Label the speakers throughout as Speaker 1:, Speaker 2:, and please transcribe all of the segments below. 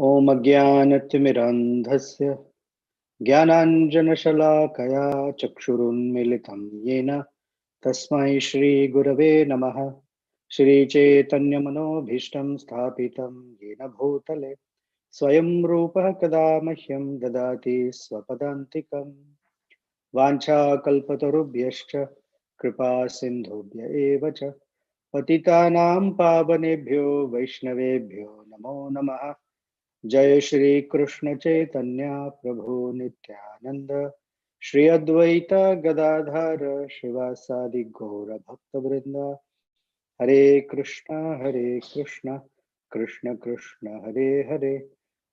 Speaker 1: ॐ अज्ञानतिमिरान्धस्य ज्ञानाञ्जनशलाकया चक्षुरुन्मिलितं येन तस्मै श्रीगुरवे नमः। श्रीचैतन्यमनोभीष्टं स्थापितं येन भूतले स्वयं रूपः कदा मह्यं ददाति स्वपदान्तिकम्। वाञ्छाकल्पतरुभ्यश्च कृपा सिन्धुभ्य एव च पतितानां पावनेभ्यो वैष्णवेभ्यो नमो नमः। जय श्री कृष्ण चैतन्य प्रभु नित्यानंद श्री अद्वैत गदाधर शिवासादि गौर भक्त वृंद। हरे कृष्ण कृष्ण कृष्ण हरे हरे,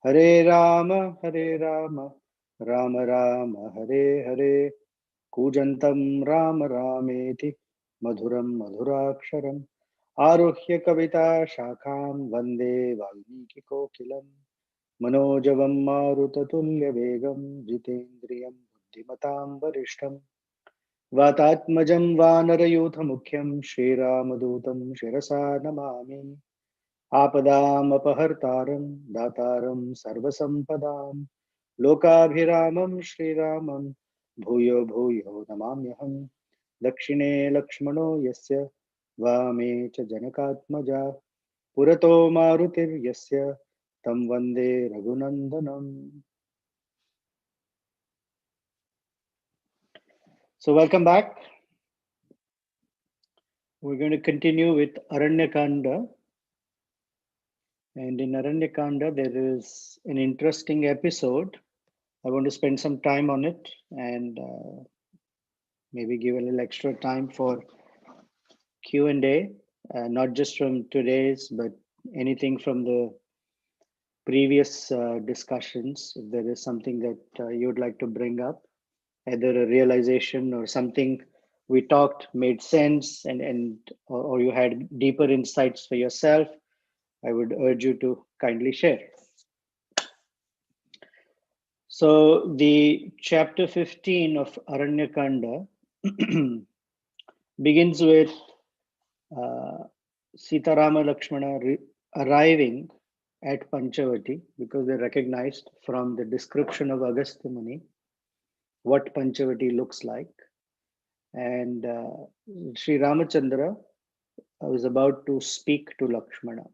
Speaker 1: हरे राम राम राम हरे हरे। कूजन्तं राम रामेति मधुरं मधुराक्षरम् आरुह्य कविता शाखां वन्दे वाल्मीकिकोकिलम्। मनोजवं मारुततुल्यवेगं जितेन्द्रियं बुद्धिमतां वरिष्ठं वातात्मजं वानरयूथमुख्यं श्रीरामदूतं शिरसा नमामि। आपदामपहर्तारं दातारं सर्वसम्पदां लोकाभिरामं श्रीरामं भूयो भूयो नमाम्यहम्। दक्षिणे लक्ष्मणो यस्य वामे च जनकात्मजा पुरतो मारुतिर्यस्य तं वन्दे रघुनन्दनम्। So welcome back. We're going to continue with Aranya-Kanda. And in Aranya-Kanda, there is an interesting episode. I want to spend some time on it and maybe give a little extra time for Q&A, not just from today's, but anything from the previous discussions. If there is something that you would like to bring up, either a realization or something we talked made sense, or you had deeper insights for yourself, I would urge you to kindly share. So the chapter 15 of Aranya-Kanda begins with Sita Rama Lakshmana arriving at Pancavati, because they recognized from the description of Agastya Muni what Panchavati looks like. And Sri Ramachandra was about to speak to Lakshmana.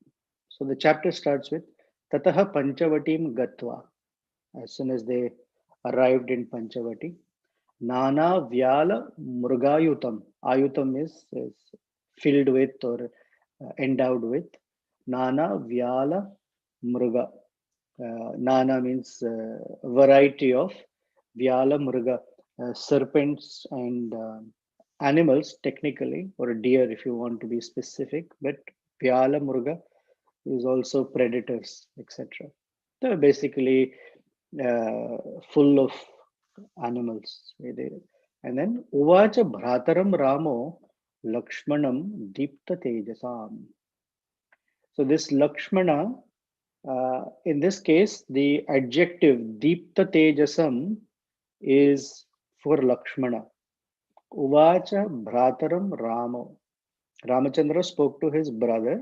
Speaker 1: So the chapter starts with Tataha Panchavatim Gatva. As soon as they arrived in Panchavati, Nana Vyala Murgayutam. Ayutam is filled with or endowed with. Nana Vyala Mruga. Nana means variety of. Vyala Mruga, serpents and animals, technically, or a deer if you want to be specific, but Vyala Mruga is also predators, etc. They're basically full of animals. And then Uvacha Bhrataram Ramo Lakshmanam Deepta Tejasam. So this Lakshmana, in this case, the adjective Deepta Tejasam is for Lakshmana. Uvacha Bhrataram Ramo. Ramachandra spoke to his brother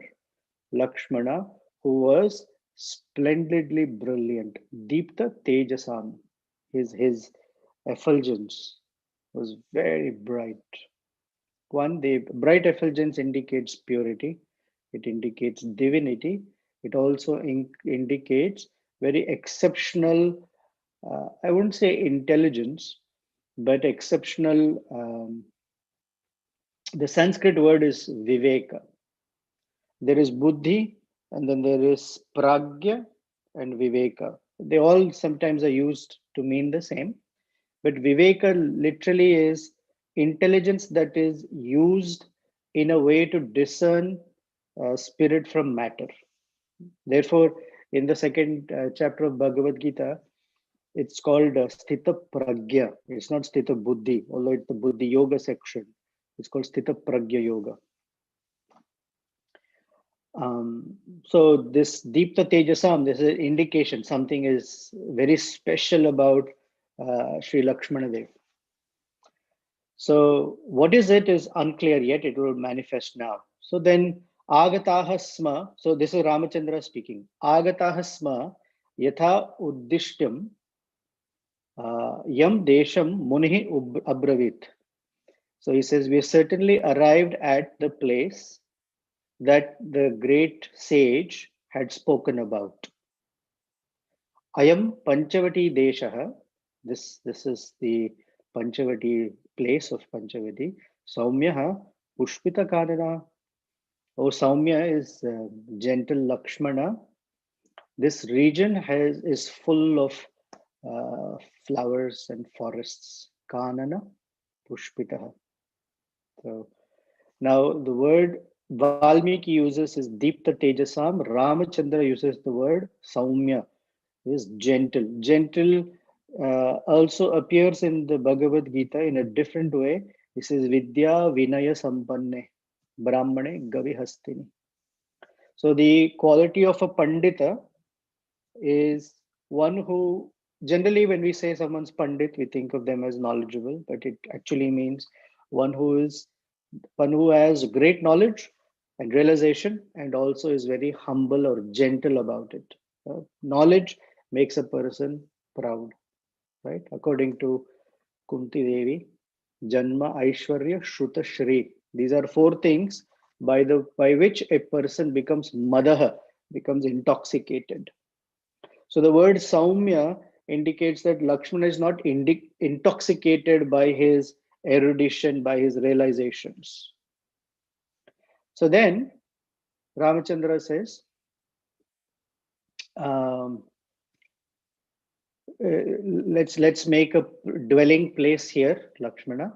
Speaker 1: Lakshmana, who was splendidly brilliant. Deepta Tejasam. His effulgence was very bright. One, the bright effulgence indicates purity. It indicates divinity. It also indicates very exceptional, I wouldn't say intelligence, but exceptional. The Sanskrit word is viveka. There is buddhi, and then there is pragya and viveka. They all sometimes are used to mean the same, but viveka literally is intelligence that is used in a way to discern spirit from matter. Therefore, in the second chapter of Bhagavad Gita, it's called Sthita Pragya. It's not Sthita Buddhi, although it's the Buddhi Yoga section. It's called Sthita Pragya Yoga. So this Deepta Tejasam, this is an indication something is very special about Sri Lakshmana Dev. So what is it is unclear yet, it will manifest now. So then Agataha Sma, so this is Ramachandra speaking. Agataha Sma Yatha Uddishtyam Yam Desham Munihi Abravit. So he says, we certainly arrived at the place that the great sage had spoken about. Ayam Panchavati Deshaha. This is the Panchavati place of Panchavati. Saumyaha Pushpita Kanana. Oh, Saumya is gentle Lakshmana. This region is full of flowers and forests. Kanana Pushpitaha. So now the word Valmiki uses is Deepta Tejasam. Ramachandra uses the word Saumya, is gentle. Gentle also appears in the Bhagavad Gita in a different way. This is Vidya Vinaya Sampanne Brahmane Gavi Hastini. So the quality of a Pandita is one who, generally when we say someone's Pandit, we think of them as knowledgeable, but it actually means one who is one who has great knowledge and realization and also is very humble or gentle about it. Knowledge makes a person proud, right? According to Kunti Devi, Janma, Aishwarya, Shruta, Shri. These are four things by which a person becomes madaha, becomes intoxicated. So the word Saumya indicates that Lakshmana is not intoxicated by his erudition, by his realizations. So then Ramachandra says, um, let's make a dwelling place here, Lakshmana,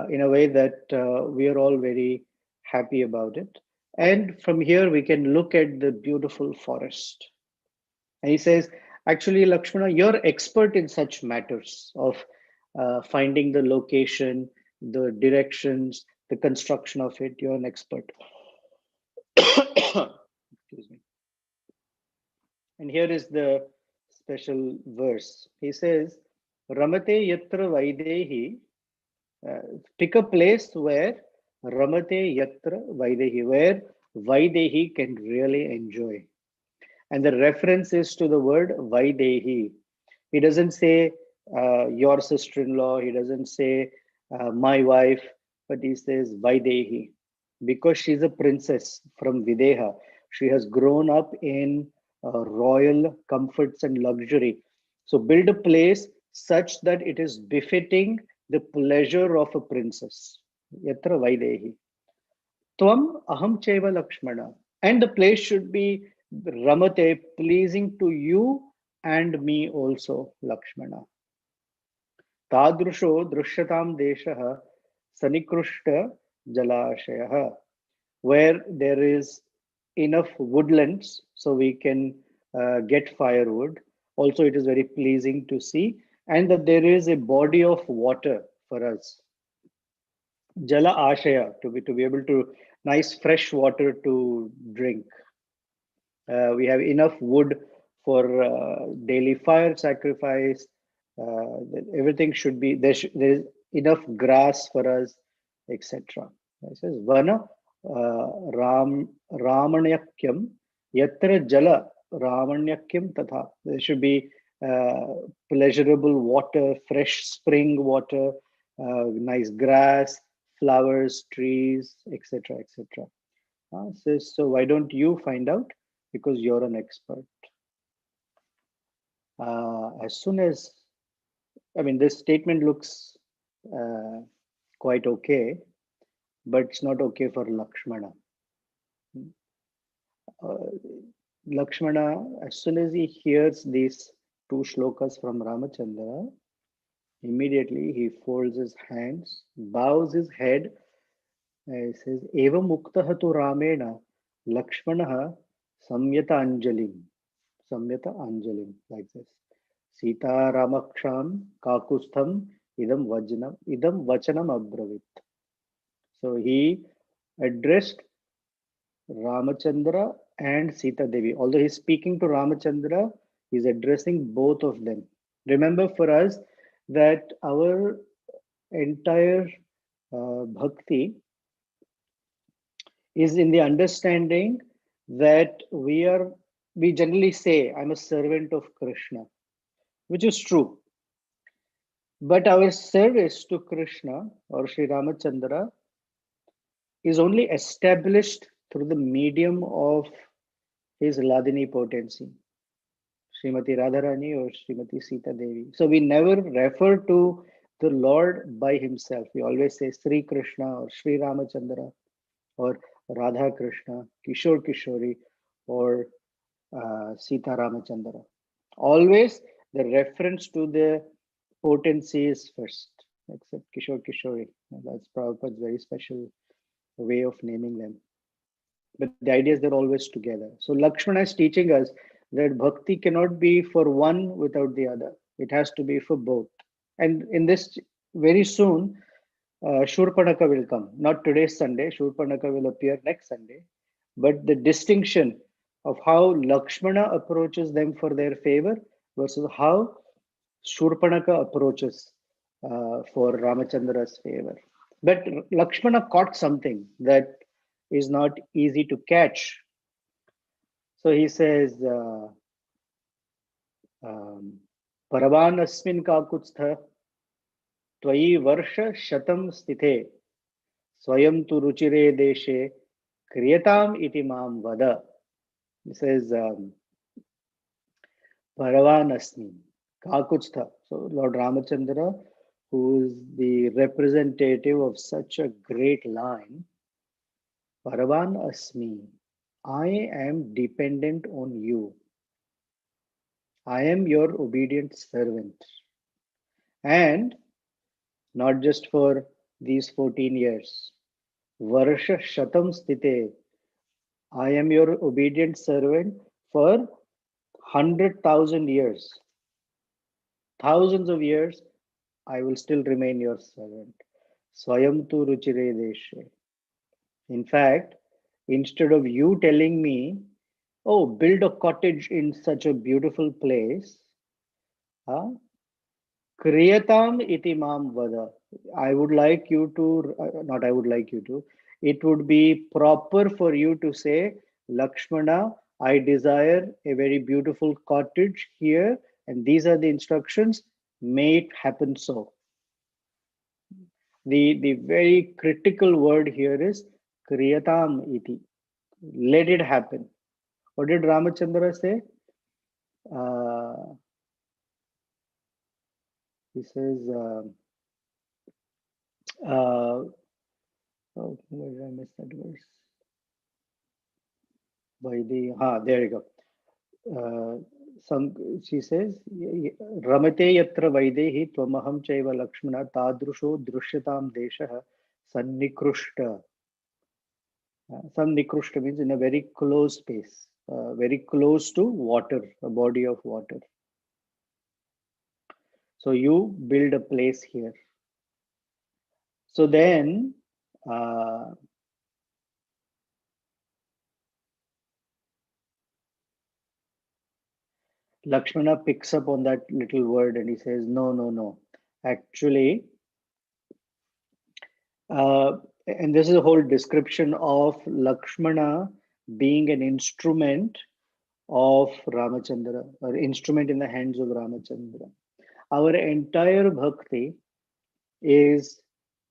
Speaker 1: in a way that we are all very happy about it. And from here we can look at the beautiful forest. And he says, actually, Lakshmana, you're expert in such matters of finding the location, the directions, the construction of it. You're an expert. Excuse me. And here is the special verse. He says, Ramate yatra vaidehi, pick a place where Ramate yatra vaidehi, where Vaidehi can really enjoy. And the reference is to the word Vaidehi. He doesn't say your sister-in-law, he doesn't say my wife, but he says Vaidehi. Because she's a princess from Videha, she has grown up in royal comforts and luxury. So build a place such that it is befitting the pleasure of a princess. Yatra Vaidehi. Tvam aham cheva Lakshmana. And the place should be Ramate, pleasing to you and me also, Lakshmana. Tadrusho drushatam deshaha sanikrushta jalashaya, where there is enough woodlands so we can get firewood. Also, it is very pleasing to see, and that there is a body of water for us. Jala ashaya, to be able to nice fresh water to drink. We have enough wood for daily fire sacrifice. Everything should be there. There is enough grass for us, etc. It says Vana Ramanyakyam Yatra Jala Ramanyakyam Tatha. There should be pleasurable water, fresh spring water, nice grass, flowers, trees, etc. etc. Says, so why don't you find out? Because you're an expert. As soon as, I mean, this statement looks quite okay, but it's not okay for Lakshmana. Lakshmana, as soon as he hears these two shlokas from Ramachandra, immediately he folds his hands, bows his head, he says, Eva Muktaha tu Ramena Lakshmanaha Samyata Anjalim. Samyata Anjalim, like this. Sita Ramaksham Kakustham idam vachanam abravit. So he addressed Ramachandra and Sita Devi. Although he's speaking to Ramachandra, he's addressing both of them. Remember for us that our entire bhakti is in the understanding that we are we generally say, I'm a servant of Krishna, which is true. But our service to Krishna or Sri Ramachandra is only established through the medium of his Ladini potency, Srimati Radharani or Srimati Sita Devi. So we never refer to the Lord by himself. We always say Sri Krishna or Sri Ramachandra or Radha Krishna, Kishore Kishori, or Sita Ramachandra. Always the reference to the potency is first, except Kishore Kishori. That's Prabhupada's very special way of naming them. But the idea is they're always together. So Lakshmana is teaching us that bhakti cannot be for one without the other. It has to be for both. And in this, very soon, Shurpanaka will come. Not today's Sunday. Shurpanaka will appear next Sunday. But the distinction of how Lakshmana approaches them for their favor versus how Shurpanaka approaches for Ramachandra's favor. But Lakshmana caught something that is not easy to catch. So he says, Paravan asmin kakutstha त्वयि वर्ष शतं स्थिते स्वयं तु रुचिरे देशे क्रियताम इति माम वद. He says, Paravan asmi kakutstha. So Lord Ramachandra, who is the representative of such a great line, Paravan asmi, I am dependent on you. I am your obedient servant. And not just for these 14 years. Varsha Shatam Stite. I am your obedient servant for 100,000 years. Thousands of years, I will still remain your servant. Swayam tu ruchire deshe. In fact, instead of you telling me, oh, build a cottage in such a beautiful place, Kriyatam iti mam vada. I would like you to, not I would like you to, it would be proper for you to say, Lakshmana, I desire a very beautiful cottage here, and these are the instructions, may it happen so. The very critical word here is Kriyatam iti. Let it happen. What did Ramachandra say? He says, oh, where did I miss that verse? There you go. She says, Ramate yatra vaidehi tvamaham chaiva lakshmana tadrusho drushyatam deshaha sannikrushta. Sannikrushta means in a very close space, very close to water, a body of water. So you build a place here. So then, Lakshmana picks up on that little word and he says, no. Actually, and this is a whole description of Lakshmana being an instrument of Ramachandra, or instrument in the hands of Ramachandra. Our entire bhakti is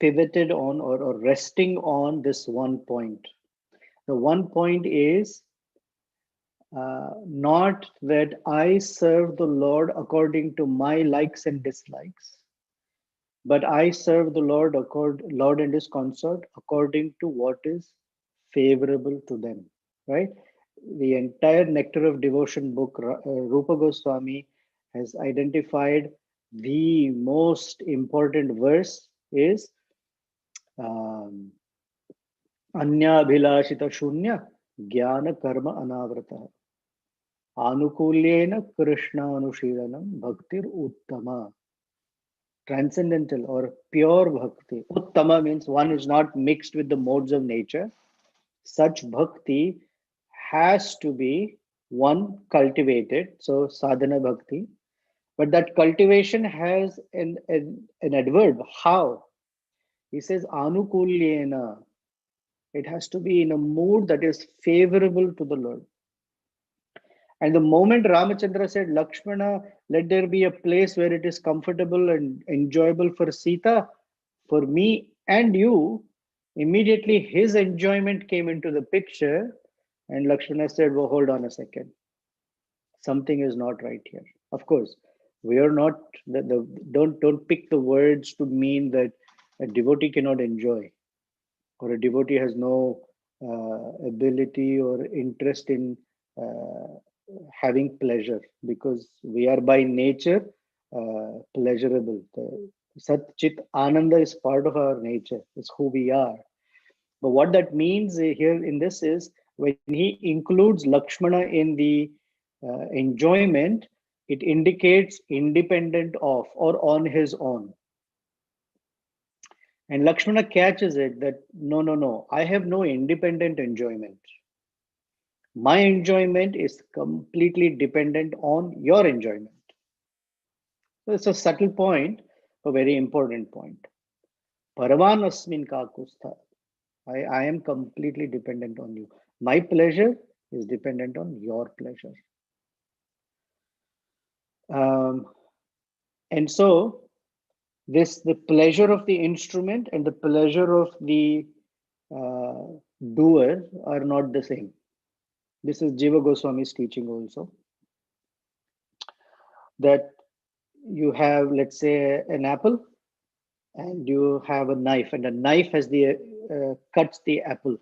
Speaker 1: pivoted on or resting on this one point. The one point is not that I serve the Lord according to my likes and dislikes, but I serve the Lord and his consort according to what is favorable to them. Right? The entire Nectar of Devotion book, Rupa Goswami has identified the most important verse is Anya Bhilashita Shunya Jnana Karma Anavrata Anukulyena Krishna Anushiranam Bhaktir Uttama. Transcendental or pure bhakti. Uttama means one is not mixed with the modes of nature. Such bhakti has to be one cultivated, so sadhana bhakti. But that cultivation has an adverb. How? He says anukulyena. It has to be in a mood that is favorable to the Lord. And the moment Ramachandra said, Lakshmana, let there be a place where it is comfortable and enjoyable for Sita, for me and you, immediately his enjoyment came into the picture. And Lakshmana said, well, hold on a second. Something is not right here. Of course, we are not, don't pick the words to mean that a devotee cannot enjoy or a devotee has no ability or interest in uh, having pleasure, because we are by nature pleasurable. The Sat Chit Ananda is part of our nature, it's who we are. But what that means here in this is when he includes Lakshmana in the enjoyment, it indicates independent of or on his own. And Lakshmana catches it that no, no, no, I have no independent enjoyment. My enjoyment is completely dependent on your enjoyment. So it's a subtle point, a very important point. Paravan asmin kakustha. I am completely dependent on you. My pleasure is dependent on your pleasure. Um, and so the pleasure of the instrument and the pleasure of the uh, doer are not the same. This is Jiva Goswami's teaching also, that you have, let's say, an apple and you have a knife, and a knife has the cuts the apple.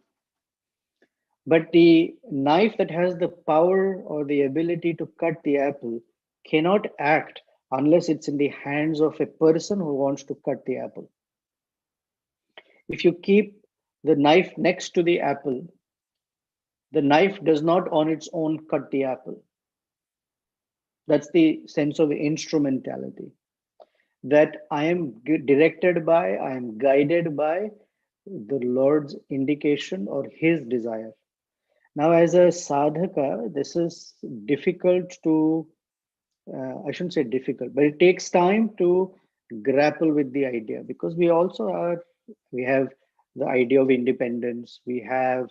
Speaker 1: But the knife that has the power or the ability to cut the apple cannot act unless it's in the hands of a person who wants to cut the apple. If you keep the knife next to the apple, the knife does not on its own cut the apple. That's the sense of instrumentality. That I am directed by, I am guided by the Lord's indication or his desire. Now, as a sadhaka, this is difficult to, I shouldn't say difficult, but it takes time to grapple with the idea, because we have the idea of independence, we have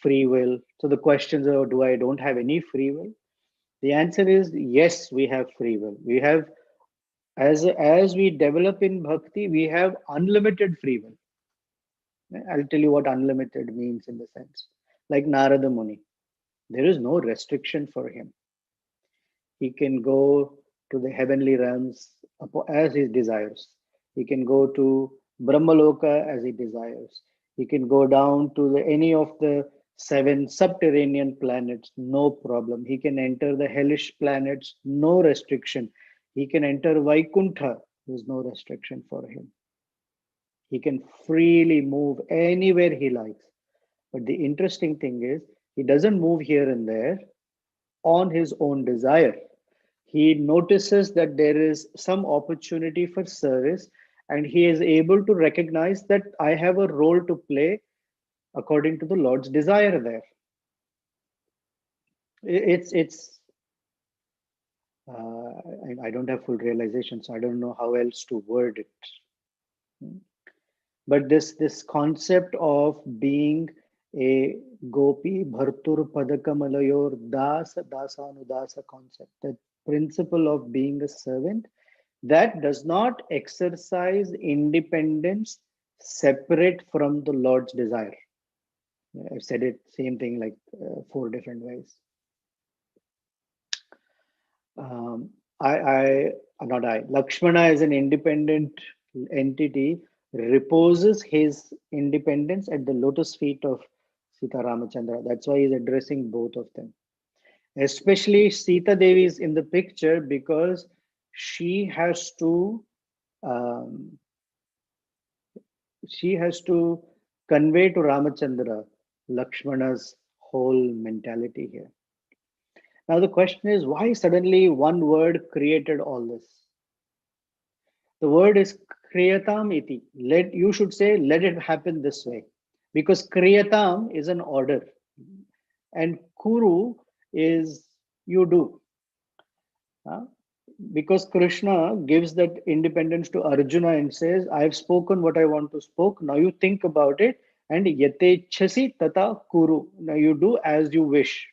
Speaker 1: free will. So the questions are, do I don't have any free will? The answer is yes, we have free will. We have, as we develop in bhakti, we have unlimited free will. I'll tell you what unlimited means in the sense. Like Narada Muni, there is no restriction for him. He can go to the heavenly realms as he desires. He can go to Brahmaloka as he desires. He can go down to any of the 7 subterranean planets, no problem. He can enter the hellish planets, no restriction. He can enter Vaikuntha, there's no restriction for him. He can freely move anywhere he likes. But the interesting thing is, he doesn't move here and there on his own desire. He notices that there is some opportunity for service, and he is able to recognize that I have a role to play according to the Lord's desire there. It's I don't have full realization, so I don't know how else to word it. But this concept of being a gopi bhartur padakamalayur dasanudasa concept, that principle of being a servant that does not exercise independence separate from the Lord's desire. I've said it same thing like 4 different ways. um, Not I. Lakshmana as an independent entity reposes his independence at the lotus feet of Sita Ramachandra. That's why he's addressing both of them. Especially Sita Devi is in the picture because she has to um, convey to Ramachandra Lakshmana's whole mentality here. Now the question is, why suddenly one word created all this? The word is kriyatam iti. You should say, let it happen this way. Because kriyatam is an order. And kuru is you do. Because Krishna gives that independence to Arjuna and says, I have spoken what I want to speak. Now you think about it. And yate chasi tata kuru. Now you do as you wish.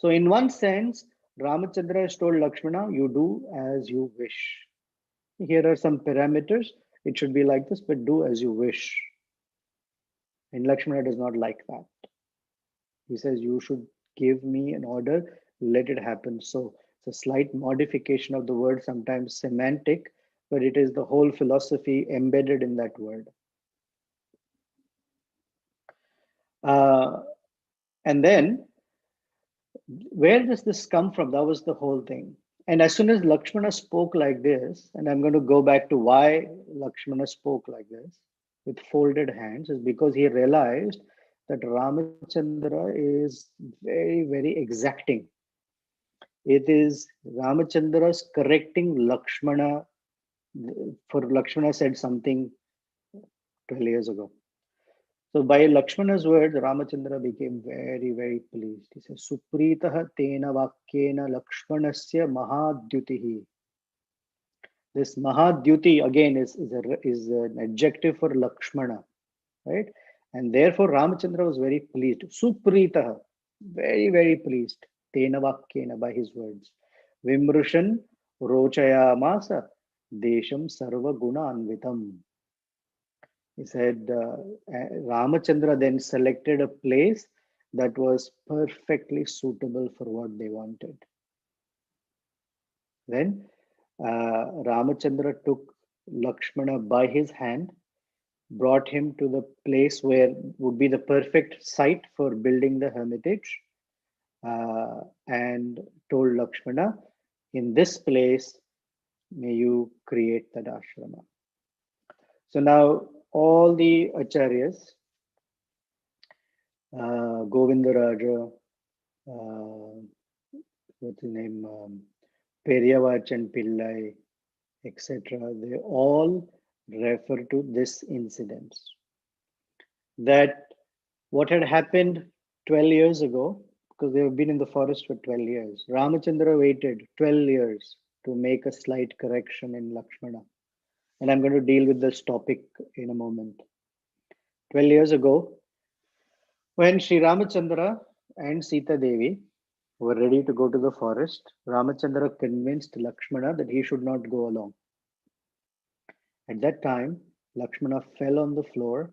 Speaker 1: So in one sense, Ramachandra has told Lakshmana, you do as you wish. Here are some parameters. It should be like this, but do as you wish. And Lakshmana does not like that. He says, you should give me an order, let it happen. So it's a slight modification of the word, sometimes semantic, but it is the whole philosophy embedded in that word. And then, where does this come from? That was the whole thing. And as soon as Lakshmana spoke like this, and I'm going to go back to why Lakshmana spoke like this with folded hands, is because he realized that Ramachandra is very, very exacting. It is Ramachandra's correcting Lakshmana, for Lakshmana said something 12 years ago. So by Lakshmana's words, Ramachandra became very, very pleased. He says, Supritaha tena vakyena Lakshmanasya mahadyutihi. This mahadyuti again is an adjective for Lakshmana, right? And therefore Ramachandra was very pleased. Supritaha, very, very pleased. Tena vakyena, by his words. Vimrushan rochayamasa desham sarva guna anvitam. He said, Ramachandra then selected a place that was perfectly suitable for what they wanted. Then Ramachandra took Lakshmana by his hand, brought him to the place where would be the perfect site for building the hermitage, and told Lakshmana, in this place, may you create that ashrama. So now all the acharyas, Govindaraja, what's his name, Periyavachan Pillai, etc., they all refer to this incident. That what had happened 12 years ago, because they have been in the forest for 12 years, Ramachandra waited 12 years to make a slight correction in Lakshmana. And I'm going to deal with this topic in a moment. 12 years ago, when Sri Ramachandra and Sita Devi were ready to go to the forest, Ramachandra convinced Lakshmana that he should not go along. At that time, Lakshmana fell on the floor,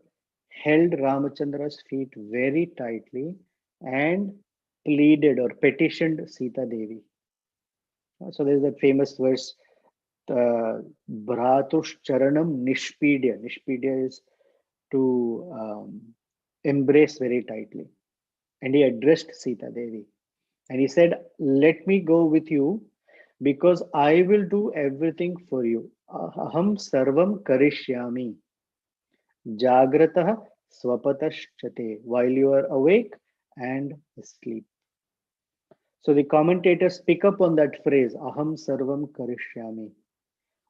Speaker 1: held Ramachandra's feet very tightly, and pleaded or petitioned Sita Devi. So there's that famous verse, Bhratush Charanam Nishpidya. Nishpidya is to embrace very tightly. And he addressed Sita Devi. And he said, let me go with you because I will do everything for you. Aham sarvam karishyami. Jagratah swapataschate. While you are awake and asleep. So the commentators pick up on that phrase, Aham sarvam karishyami.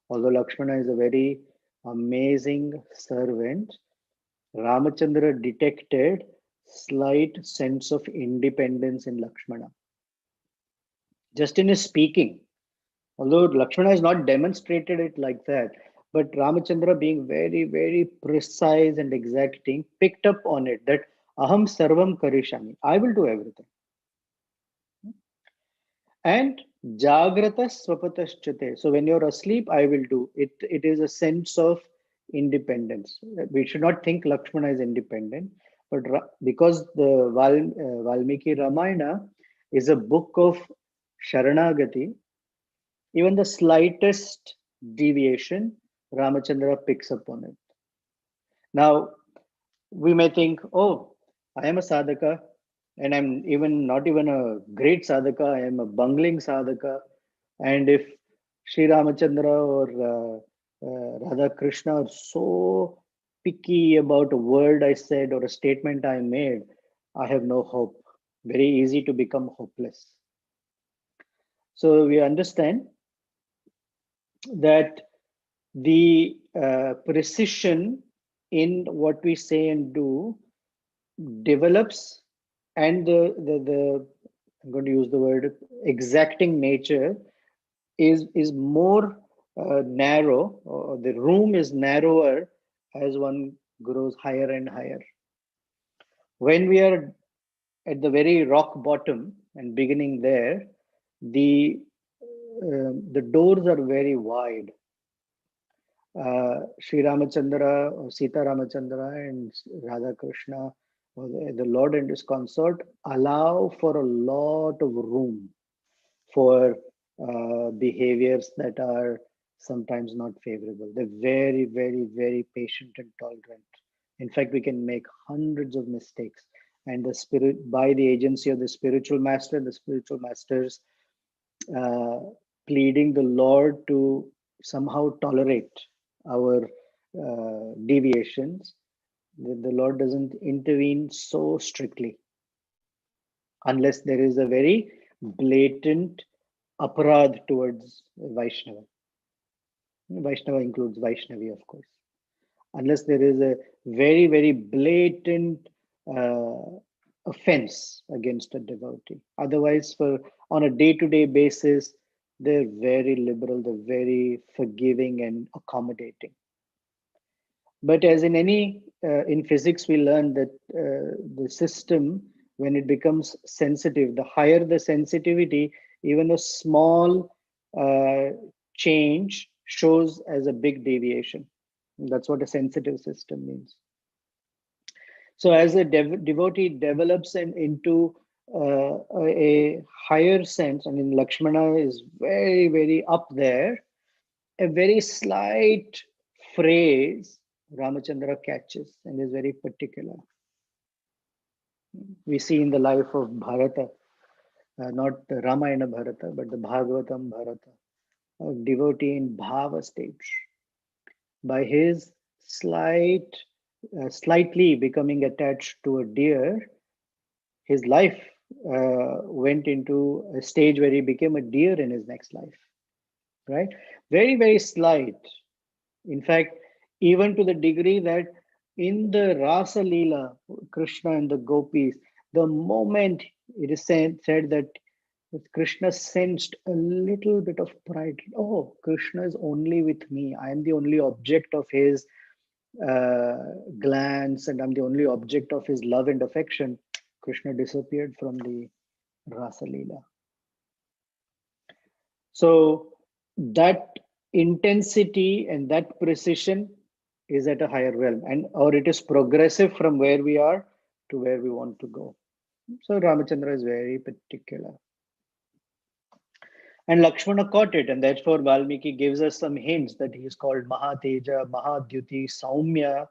Speaker 1: Although Lakshmana is a very amazing servant, Ramachandra detected slight sense of independence in Lakshmana. Just in his speaking, although Lakshmana has not demonstrated it like that, but Ramachandra, being very, very precise and exacting, picked up on it that Aham sarvam karishami, I will do everything. And Jagrata swapataschate. So when you're asleep, I will do it. It is a sense of independence. We should not think Lakshmana is independent, but because the Valmiki Ramayana is a book of Sharanagati, even the slightest deviation, Ramachandra picks up on it. Now, we may think, oh, I am a sadhaka, and I'm even not even a great sadhaka, I am a bungling sadhaka. And if Sri Ramachandra or Radha Krishna are so picky about a word I said or a statement I made, I have no hope. Very easy to become hopeless. So we understand that the precision in what we say and do develops, and the I'm going to use the word exacting nature is more narrow, or the room is narrower as one grows higher and higher. When we are at the very rock bottom, and beginning there, the doors are very wide. Sri Ramachandra or Sita Ramachandra and Radha Krishna, or the Lord and his consort, allow for a lot of room for behaviors that are sometimes not favorable. They're very, very, very patient and tolerant. In fact, we can make hundreds of mistakes. And the spirit, by the agency of the spiritual master, the spiritual masters uh, pleading the Lord to somehow tolerate our deviations, the Lord doesn't intervene so strictly unless there is a very blatant aparadh towards Vaishnava. Vaishnava includes Vaishnavi, of course. Unless there is a very, very blatant uh, offense against a devotee. Otherwise, for on a day-to-day basis, they're very liberal, they're very forgiving and accommodating. But as in any, in physics, we learn that the system, when it becomes sensitive, the higher the sensitivity, even a small change shows as a big deviation. That's what a sensitive system means. So as a devotee develops into a higher sense, I mean, Lakshmana is very, very up there, a very slight phrase Ramachandra catches and is very particular. We see in the life of Bharata, not the Ramayana Bharata, but the Bhagavatam Bharata, a devotee in Bhava stage. By his slightly becoming attached to a deer, his life went into a stage where he became a deer in his next life, right? Very, very slight. In fact, even to the degree that in the Rasa Leela, Krishna and the gopis, the moment it is said that Krishna sensed a little bit of pride. Oh, Krishna is only with me. I am the only object of his uh, glance, and I'm the only object of his love and affection. Krishna disappeared from the Rasa Leela. So that intensity and that precision is at a higher realm, and or it is progressive from where we are to where we want to go. So Ramachandra is very particular. And Lakshmana caught it, and therefore Valmiki gives us some hints that he is called Mahateja, Mahadyuti, Saumya.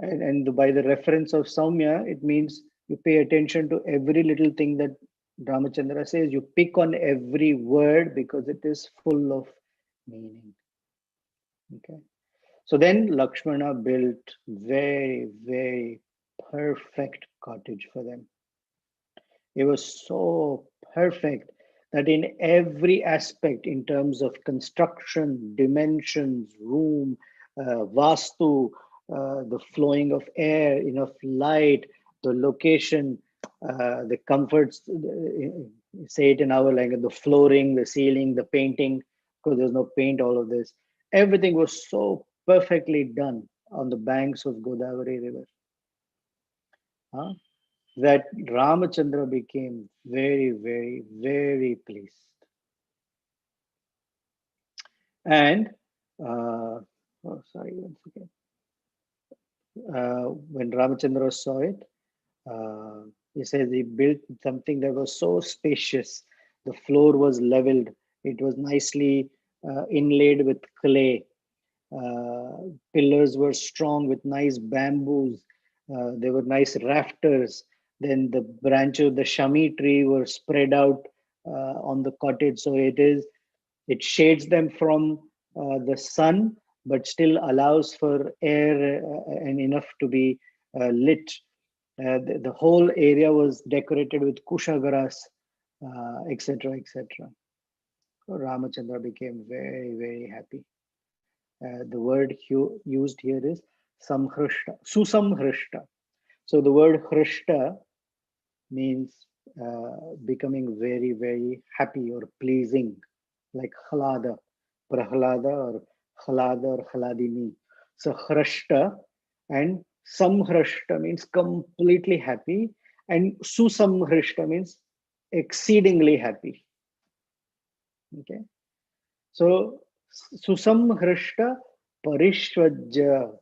Speaker 1: And by the reference of Saumya, it means you pay attention to every little thing that Ramachandra says. You pick on every word because it is full of meaning. Okay. So then Lakshmana built very, very perfect cottage for them. It was so perfect that in every aspect, in terms of construction, dimensions, room, vastu, the flowing of air, enough light, the location, the comforts, say it in our language, the flooring, the ceiling, the painting, because there's no paint, all of this. Everything was so perfectly done on the banks of Godavari River. Huh? That Ramachandra became very, very, very pleased. And, oh, sorry, once again. When Ramachandra saw it, he says he built something that was so spacious. The floor was leveled. It was nicely inlaid with clay. Pillars were strong with nice bamboos. There were nice rafters. Then the branches of the shami tree were spread out on the cottage, so it shades them from the sun, but still allows for air and enough to be lit. The whole area was decorated with kushagaras, etc., etc. So Ramachandra became very, very happy. The word used here is samhrishta, susamhrishta. So the word hrishta means becoming very, very happy or pleasing, like Khalada, Prahlada, or Khalada or Khaladini. So Hrashta and Samhrashta means completely happy, And Susamhrishta means exceedingly happy. Okay. So Susamhrishta Parishvajya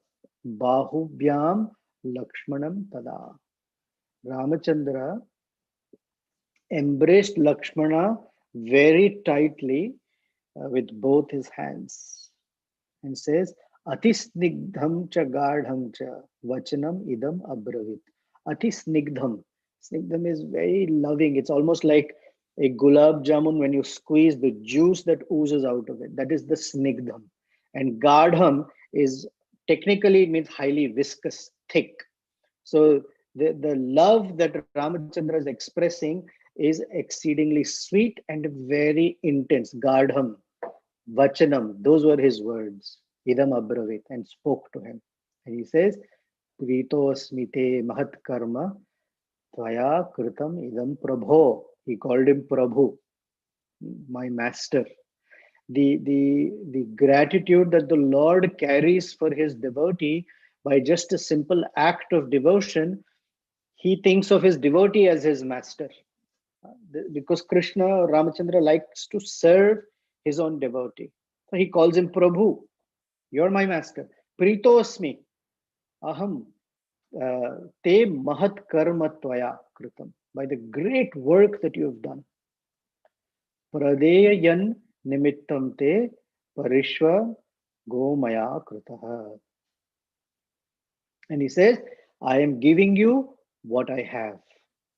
Speaker 1: Bahubhyam Lakshmanam Tada. Ramachandra embraced Lakshmana very tightly with both his hands and says, Atisnigdham cha gardham cha vachanam idam abravit. Atisnigdham. Snigdham is very loving. It's almost like a gulab jamun when you squeeze the juice that oozes out of it. That is the snigdham. And gardham is technically it means highly viscous, thick. So the love that Ramachandra is expressing is exceedingly sweet and very intense. Gardham, Vachanam, those were his words. Idam abravit, and spoke to him. And he says, Pritosmite mahat karma tvaya kritam idam prabho. He called him Prabhu, my master. The gratitude that the Lord carries for his devotee by just a simple act of devotion, he thinks of his devotee as his master. Because Krishna, Ramachandra likes to serve his own devotee. So he calls him Prabhu. You're my master. Pritosmi. Aham. Te mahat karma tvaya kritam. By the great work that you have done. Pradeyan nimittam te parishva gomaya kritaha. And he says, I am giving you what I have.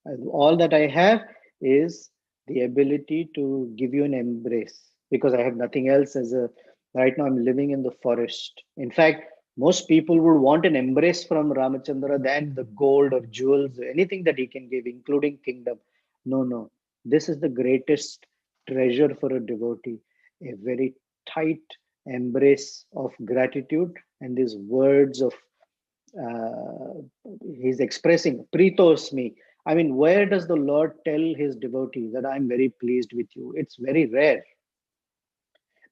Speaker 1: And all that I have is the ability to give you an embrace because I have nothing else as a right now I'm living in the forest. In fact, most people would want an embrace from Ramachandra than the gold or jewels, anything that he can give, including kingdom. No, no. This is the greatest treasure for a devotee, a very tight embrace of gratitude and these words of uh, he's expressing Pritosmi. I mean, where does the Lord tell his devotee that I'm very pleased with you? It's very rare.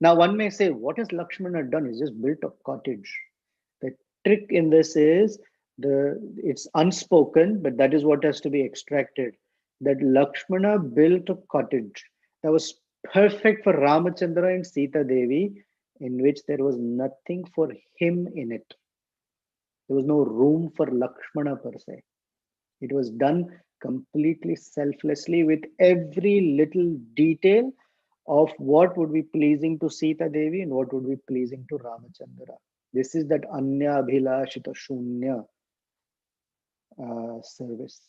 Speaker 1: Now, one may say, what has Lakshmana done? He's just built a cottage. The trick in this is it's unspoken, but that is what has to be extracted. That Lakshmana built a cottage that was perfect for Ramachandra and Sita Devi, in which there was nothing for him in it. There was no room for Lakshmana per se. It was done completely selflessly with every little detail of what would be pleasing to Sita Devi and what would be pleasing to Ramachandra. This is that Anya Abhilashita Shunya service.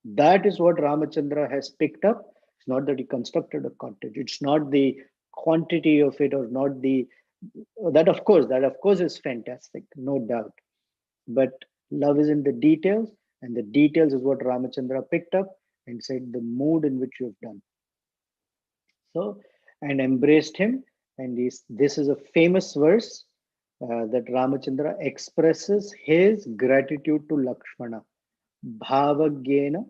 Speaker 1: That is what Ramachandra has picked up. It's not that he constructed a cottage. It's not the quantity of it or not the that of course is fantastic, no doubt. But love is in the details, and the details is what Ramachandra picked up and said the mood in which you have done. So, and embraced him. And this is a famous verse that Ramachandra expresses his gratitude to Lakshmana. Bhavagyena,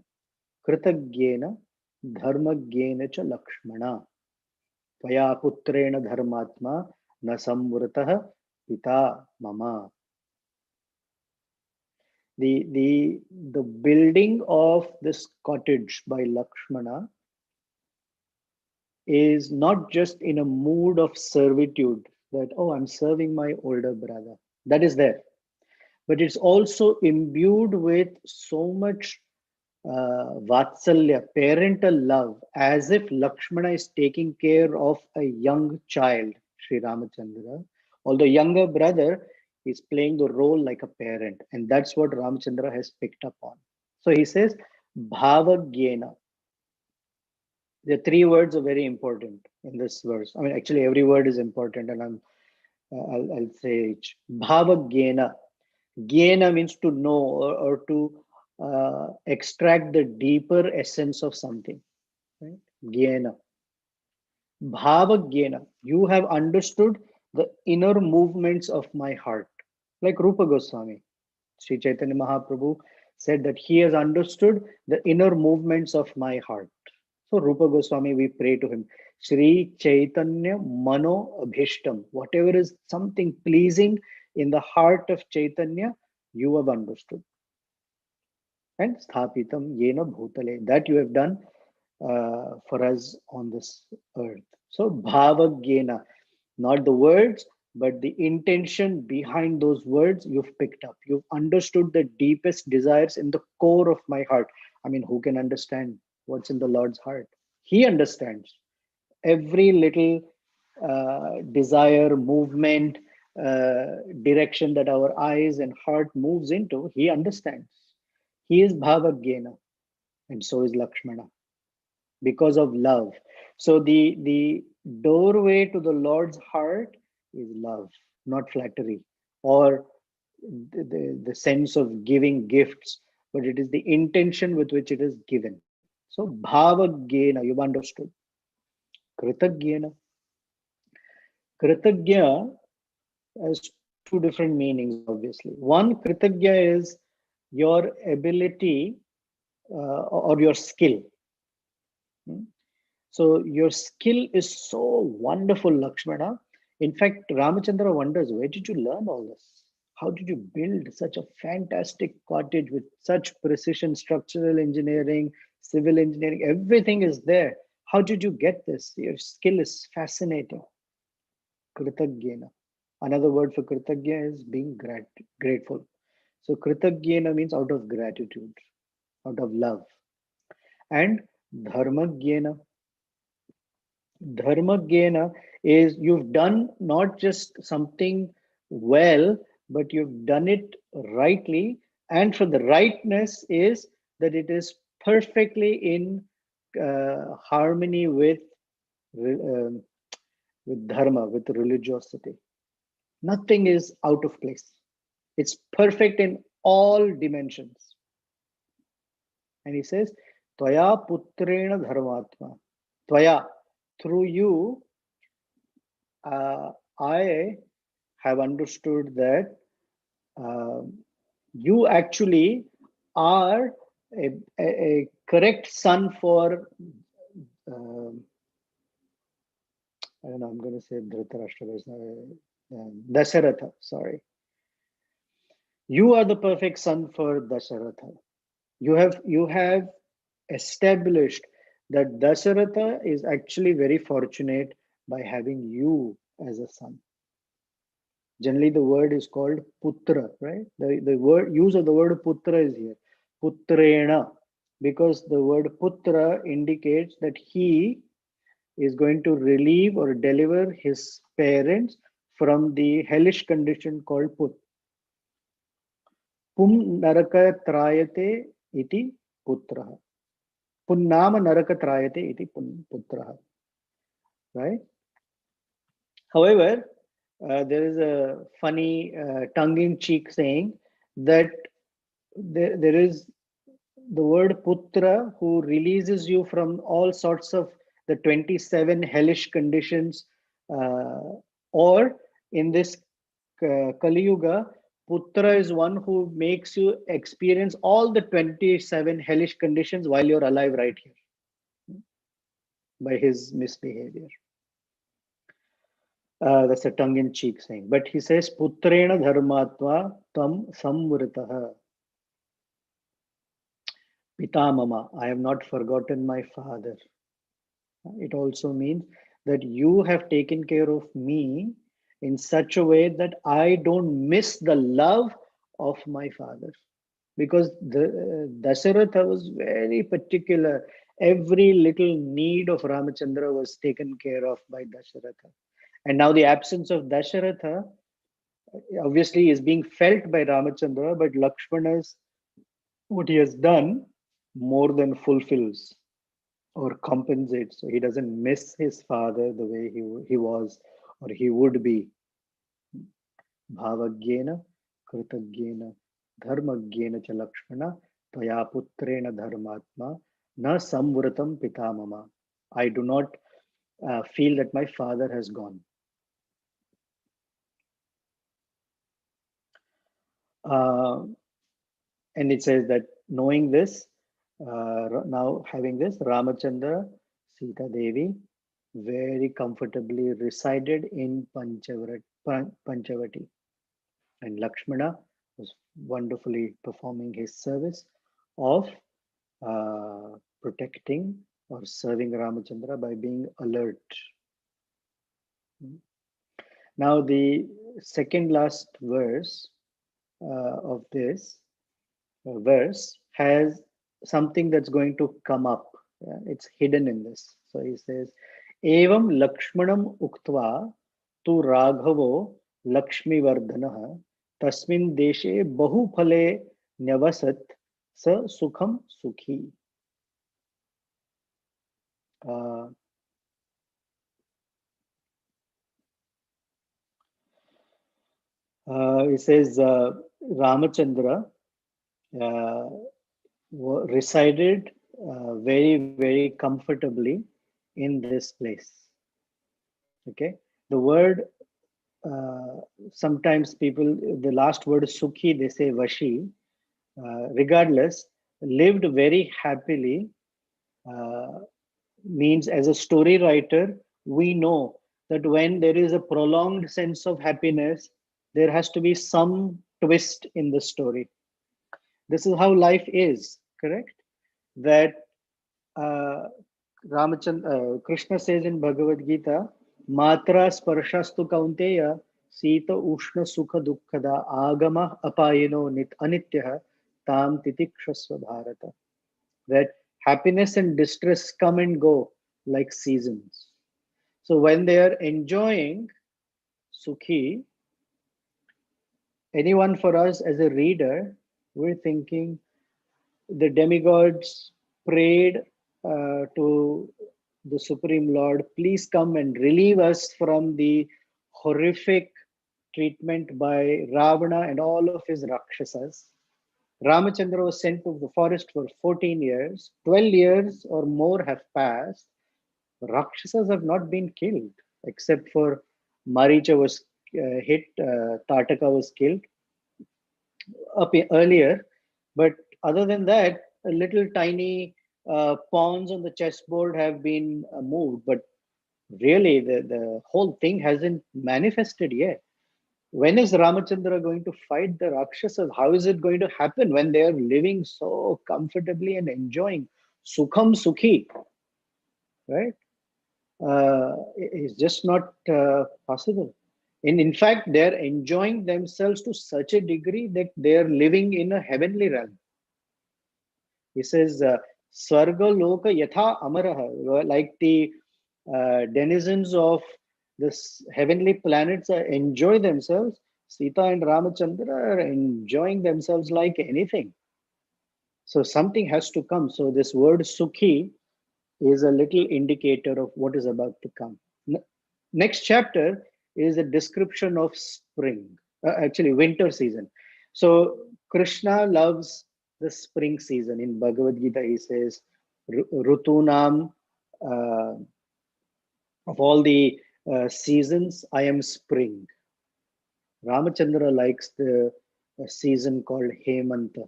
Speaker 1: Kritagyena, Dharmagyena cha Lakshmana. Tvaya putrena dharmatma na samvritah pita mama. The building of this cottage by Lakshmana is not just in a mood of servitude that, oh, I'm serving my older brother. That is there. But it's also imbued with so much vatsalya, parental love, as if Lakshmana is taking care of a young child, Sri Ramachandra. Although younger brother is playing the role like a parent. And that's what Ramachandra has picked up on. So he says, Bhavagyena. The three words are very important in this verse. I mean, actually, every word is important, and I'll say each. Bhavagyena. Gyena means to know or to extract the deeper essence of something. Right? Gyena. Bhavagyena. You have understood the inner movements of my heart. Like Rupa Goswami. Sri Chaitanya Mahaprabhu said that he has understood the inner movements of my heart. So Rupa Goswami, we pray to him. Sri Chaitanya Mano Abhishtam. Whatever is something pleasing in the heart of Chaitanya, you have understood. and sthapitam yena bhutale, that you have done for us on this earth. So bhavagyena, not the words, but the intention behind those words you've picked up. You've understood the deepest desires in the core of my heart. I mean, who can understand what's in the Lord's heart? He understands every little desire, movement, direction that our eyes and heart moves into. He understands. He is bhavagyena, and so is Lakshmana, because of love. So the doorway to the Lord's heart is love, not flattery or the sense of giving gifts, but it is the intention with which it is given. So bhavagyena, you've understood. Kritagyena. Kritagya has two different meanings, obviously. One, kritagya is your ability or your skill. Hmm? So your skill is so wonderful, Lakshmana. In fact, Ramachandra wonders, where did you learn all this? How did you build such a fantastic cottage with such precision, structural engineering, civil engineering? Everything is there. How did you get this? Your skill is fascinating. Kritagyena. Another word for kritagya is being grateful. So kritagyena means out of gratitude, out of love. And dharmagyena. Dharmagyena is you've done not just something well, but you've done it rightly. And for the rightness is that it is perfectly in harmony um, with dharma, with religiosity. Nothing is out of place. It's perfect in all dimensions. And he says, Tvaya putrena dharmatma. Tvaya, through you, I have understood that you actually are a correct son for, I don't know, I'm going to say Dhritarashtra, Dasharatha, sorry. You are the perfect son for Dasharatha. You have established that Dasharatha is actually very fortunate by having you as a son. Generally, the word is called putra, right? The word use of the word putra is here. Putrena, because the word putra indicates that he is going to relieve or deliver his parents from the hellish condition called put. Pum naraka trayate iti putra. Punnama naraka trayate iti putra. Right? However, there is a funny tongue-in-cheek saying that there is the word putra who releases you from all sorts of the 27 hellish conditions, uh, or in this Kali Yuga, putra is one who makes you experience all the 27 hellish conditions while you're alive right here by his misbehavior. That's a tongue-in-cheek saying. But he says, Putrena dharmatva tam samvritaha. Pitamama, I have not forgotten my father. It also means that you have taken care of me in such a way that I don't miss the love of my father. Because the Dasharatha was very particular. Every little need of Ramachandra was taken care of by Dasharatha. And now the absence of Dasharatha obviously is being felt by Ramachandra, but Lakshmana's what he has done more than fulfills or compensates. So he doesn't miss his father the way he was or he would be. Bhavagyena, kritagyena, dharmagyena cha Lakshmana, tvaya putrena dharmatma, na samvritam pitamama. I do not feel that my father has gone. And it says that knowing this, now having this, Ramachandra, Sita Devi very comfortably resided in Panchavati. And Lakshmana was wonderfully performing his service of protecting or serving Ramachandra by being alert. Now, the second last verse of this verse has something that's going to come up. It's hidden in this. So he says, Evam Lakshmanam Uktva tu Raghavo Lakshmi Vardhanaha Tasmin Deshe Bahu Phale Nyavasat Sa Sukham Sukhi. He says, Ramachandra resided very, very comfortably in this place. Okay, the word sometimes people, the last word sukhi, they say vashi. Regardless, lived very happily means, as a story writer, we know that when there is a prolonged sense of happiness, there has to be some twist in the story. This is how life is, correct? That Krishna says in Bhagavad Gita, Matra sparashastu kaunteya sita ushna sukha dukkhada agama apayino nit anityaha tam titikshasva bharata. That happiness and distress come and go like seasons. So when they are enjoying sukhi, anyone for us as a reader, we're thinking the demigods prayed to the Supreme Lord, please come and relieve us from the horrific treatment by Ravana and all of his Rakshasas. Ramachandra was sent to the forest for 14 years. 12 years or more have passed. Rakshasas have not been killed, except for Maricha was hit, Tataka was killed up earlier. But other than that, a little tiny pawns on the chessboard have been moved. But really, the whole thing hasn't manifested yet. When is Ramachandra going to fight the Rakshasas? How is it going to happen when they are living so comfortably and enjoying? Sukham Sukhi, right? It's just not possible. And in fact, they're enjoying themselves to such a degree that they're living in a heavenly realm. He says, Swarga Loka Yatha Amaraha, like the denizens of this heavenly planets enjoy themselves. Sita and Ramachandra are enjoying themselves like anything. So something has to come. So this word Sukhi is a little indicator of what is about to come. Next chapter is a description of spring, actually winter season. So Krishna loves the spring season. In Bhagavad Gita, he says, Rutunam, of all the seasons, I am spring. Ramachandra likes the season called Hemanta.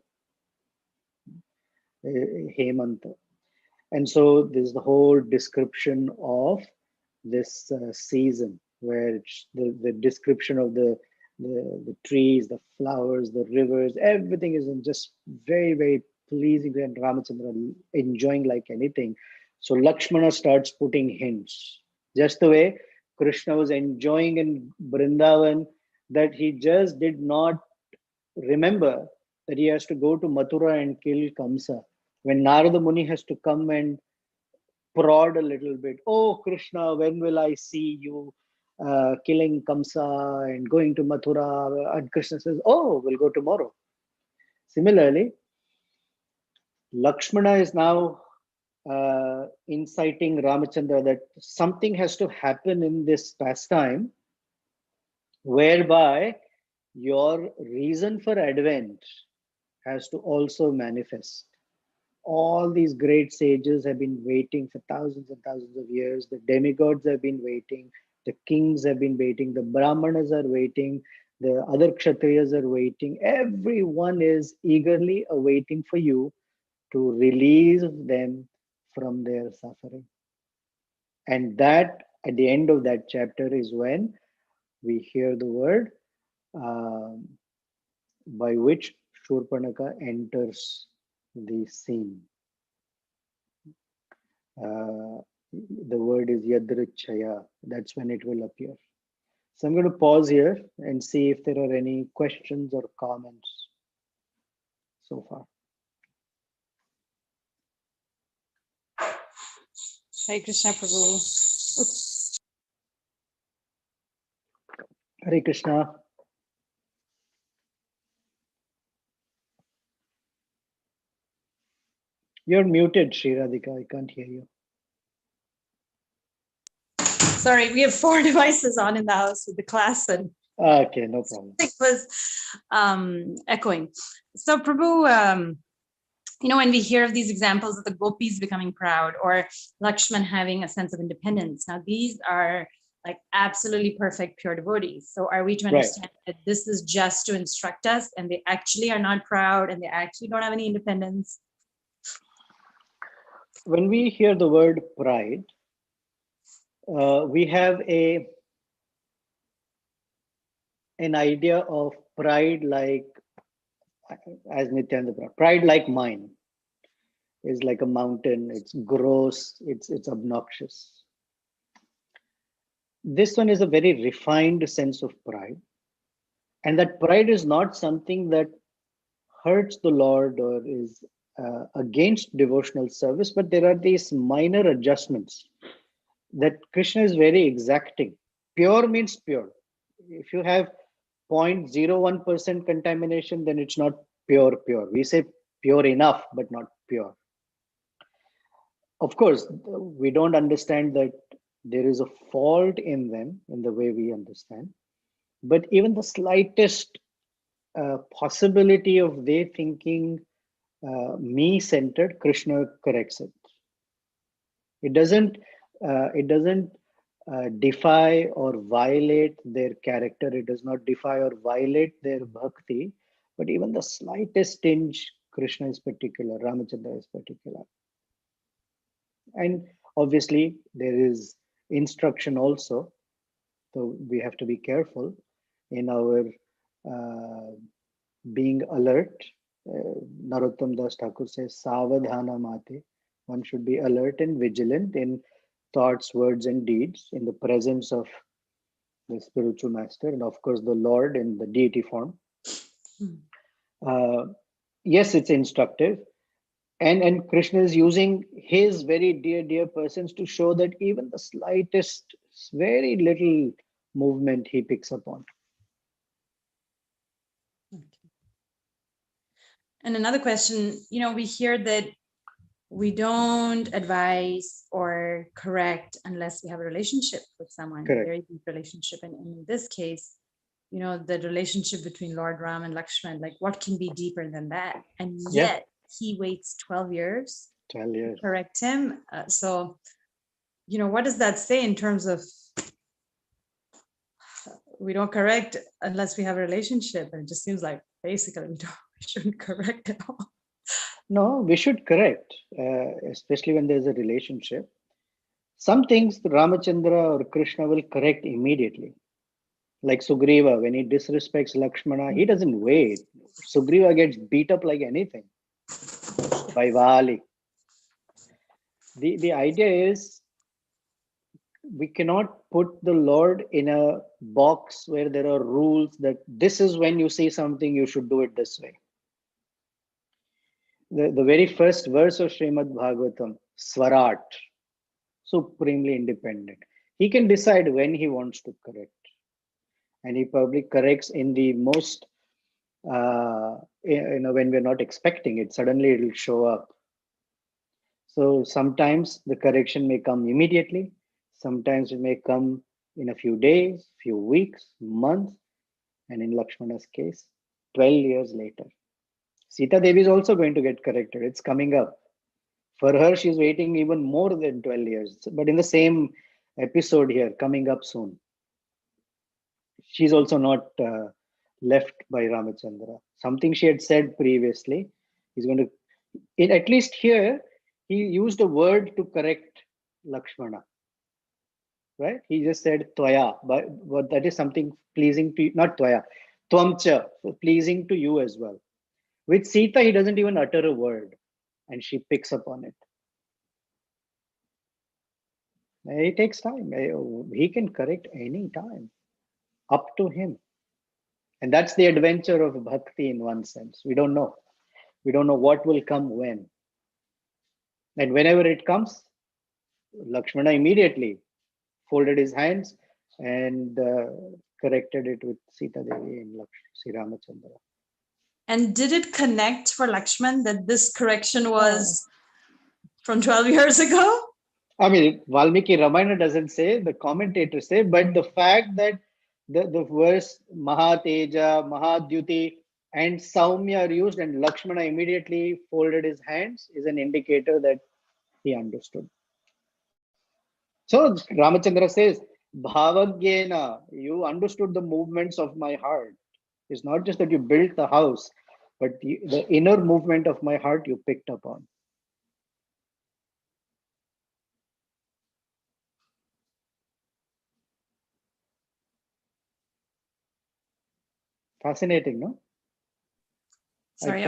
Speaker 1: Hemanta. And so there's the whole description of this season, where the description of the trees, the flowers, the rivers, everything is in just very, very pleasing, and Ramachandra enjoying like anything. So Lakshmana starts putting hints, just the way Krishna was enjoying in Vrindavan, that he just did not remember that he has to go to Mathura and kill Kamsa. When Narada Muni has to come and prod a little bit. Oh, Krishna, when will I see you killing Kamsa and going to Mathura? And Krishna says, oh, we'll go tomorrow. Similarly, Lakshmana is now inciting Ramachandra that something has to happen in this pastime whereby your reason for advent has to also manifest. All these great sages have been waiting for thousands and thousands of years. The demigods have been waiting. The kings have been waiting. The Brahmanas are waiting. The other Kshatriyas are waiting. Everyone is eagerly awaiting for you to release them from their suffering. And that, at the end of that chapter, is when we hear the word by which Shurpanaka enters the scene. The word is yadrichaya. That's when it will appear. So I'm going to pause here and see if there are any questions or comments so far.
Speaker 2: Hare Krishna Prabhu.
Speaker 1: Hare Krishna. You're muted, Sri Radhika. I can't hear you.
Speaker 2: Sorry, we have 4 devices on in the house with the class, and
Speaker 1: Okay, no problem.
Speaker 2: it was echoing. So Prabhu, when we hear of these examples of the gopis becoming proud or Lakshman having a sense of independence, now these are like absolutely perfect pure devotees. So are we to understand that this is just to instruct us and they actually are not proud and they actually don't have any independence?
Speaker 1: When we hear the word pride, we have an idea of pride like, as Nityananda, pride like mine is like a mountain. It's gross. It's obnoxious. This one is a very refined sense of pride, and that pride is not something that hurts the Lord or is against devotional service, but there are these minor adjustments that Krishna is very exacting. Pure means pure. If you have 0.01% contamination, then it's not pure. We say pure enough, but not pure. Of course, we don't understand that there is a fault in them in the way we understand. But even the slightest possibility of they thinking me-centered, Krishna corrects it. It doesn't. Defy or violate their character. It does not defy or violate their bhakti. But even the slightest tinge, Krishna is particular, Ramachandra is particular. And obviously, there is instruction also. So we have to be careful in our being alert. Narottam Das Thakur says, Savadhana Mate. One should be alert and vigilant in thoughts, words, and deeds in the presence of the spiritual master and, of course, the Lord in the deity form. Yes, it's instructive. And Krishna is using his very dear persons to show that even the slightest, very little movement he picks up on.
Speaker 2: And another question, we hear that we don't advise or correct unless we have a relationship with someone,
Speaker 1: Correct.
Speaker 2: A very deep relationship. And in this case, the relationship between Lord Ram and Lakshman, like what can be deeper than that? And yet he waits 12 years
Speaker 1: 12 years.
Speaker 2: to correct him. So, what does that say in terms of we don't correct unless we have a relationship? And it just seems like basically we shouldn't correct at all.
Speaker 1: No, we should correct, especially when there's a relationship. Some things Ramachandra or Krishna will correct immediately. Like Sugriva, when he disrespects Lakshmana, he doesn't wait. Sugriva gets beat up like anything by Vali. The idea is we cannot put the Lord in a box where there are rules that this is when you see something, you should do it this way. The very first verse of Srimad Bhagavatam, Swarat, supremely independent. He can decide when he wants to correct. And he probably corrects in the most, when we're not expecting it, suddenly it will show up. So sometimes the correction may come immediately. Sometimes it may come in a few days, few weeks, months, and in Lakshmana's case, 12 years later. Sita Devi is also going to get corrected. It's coming up. For her, she's waiting even more than 12 years. But in the same episode here, coming up soon, she's also not left by Ramachandra. Something she had said previously, he's going to, at least here, he used a word to correct Lakshmana. Right? He just said Twaya, but that is something pleasing to you, not Twaya, Twamcha, pleasing to you as well. With Sita, he doesn't even utter a word. and she picks up on it. It takes time. He can correct any time, up to him. And that's the adventure of bhakti in one sense. We don't know. We don't know what will come when. And whenever it comes, Lakshmana immediately folded his hands and corrected it with Sita Devi and Sri Ramachandra.
Speaker 2: And did it connect for Lakshman that this correction was from 12 years ago?
Speaker 1: I mean, Valmiki Ramayana doesn't say, the commentators say, but the fact that the verse Mahateja, Mahadyuti, and Saumya are used, and Lakshmana immediately folded his hands, is an indicator that he understood. So Ramachandra says, Bhavagyena, you understood the movements of my heart. It's not just that you built the house, but the inner movement of my heart you picked up on. Fascinating, no?
Speaker 2: Sorry,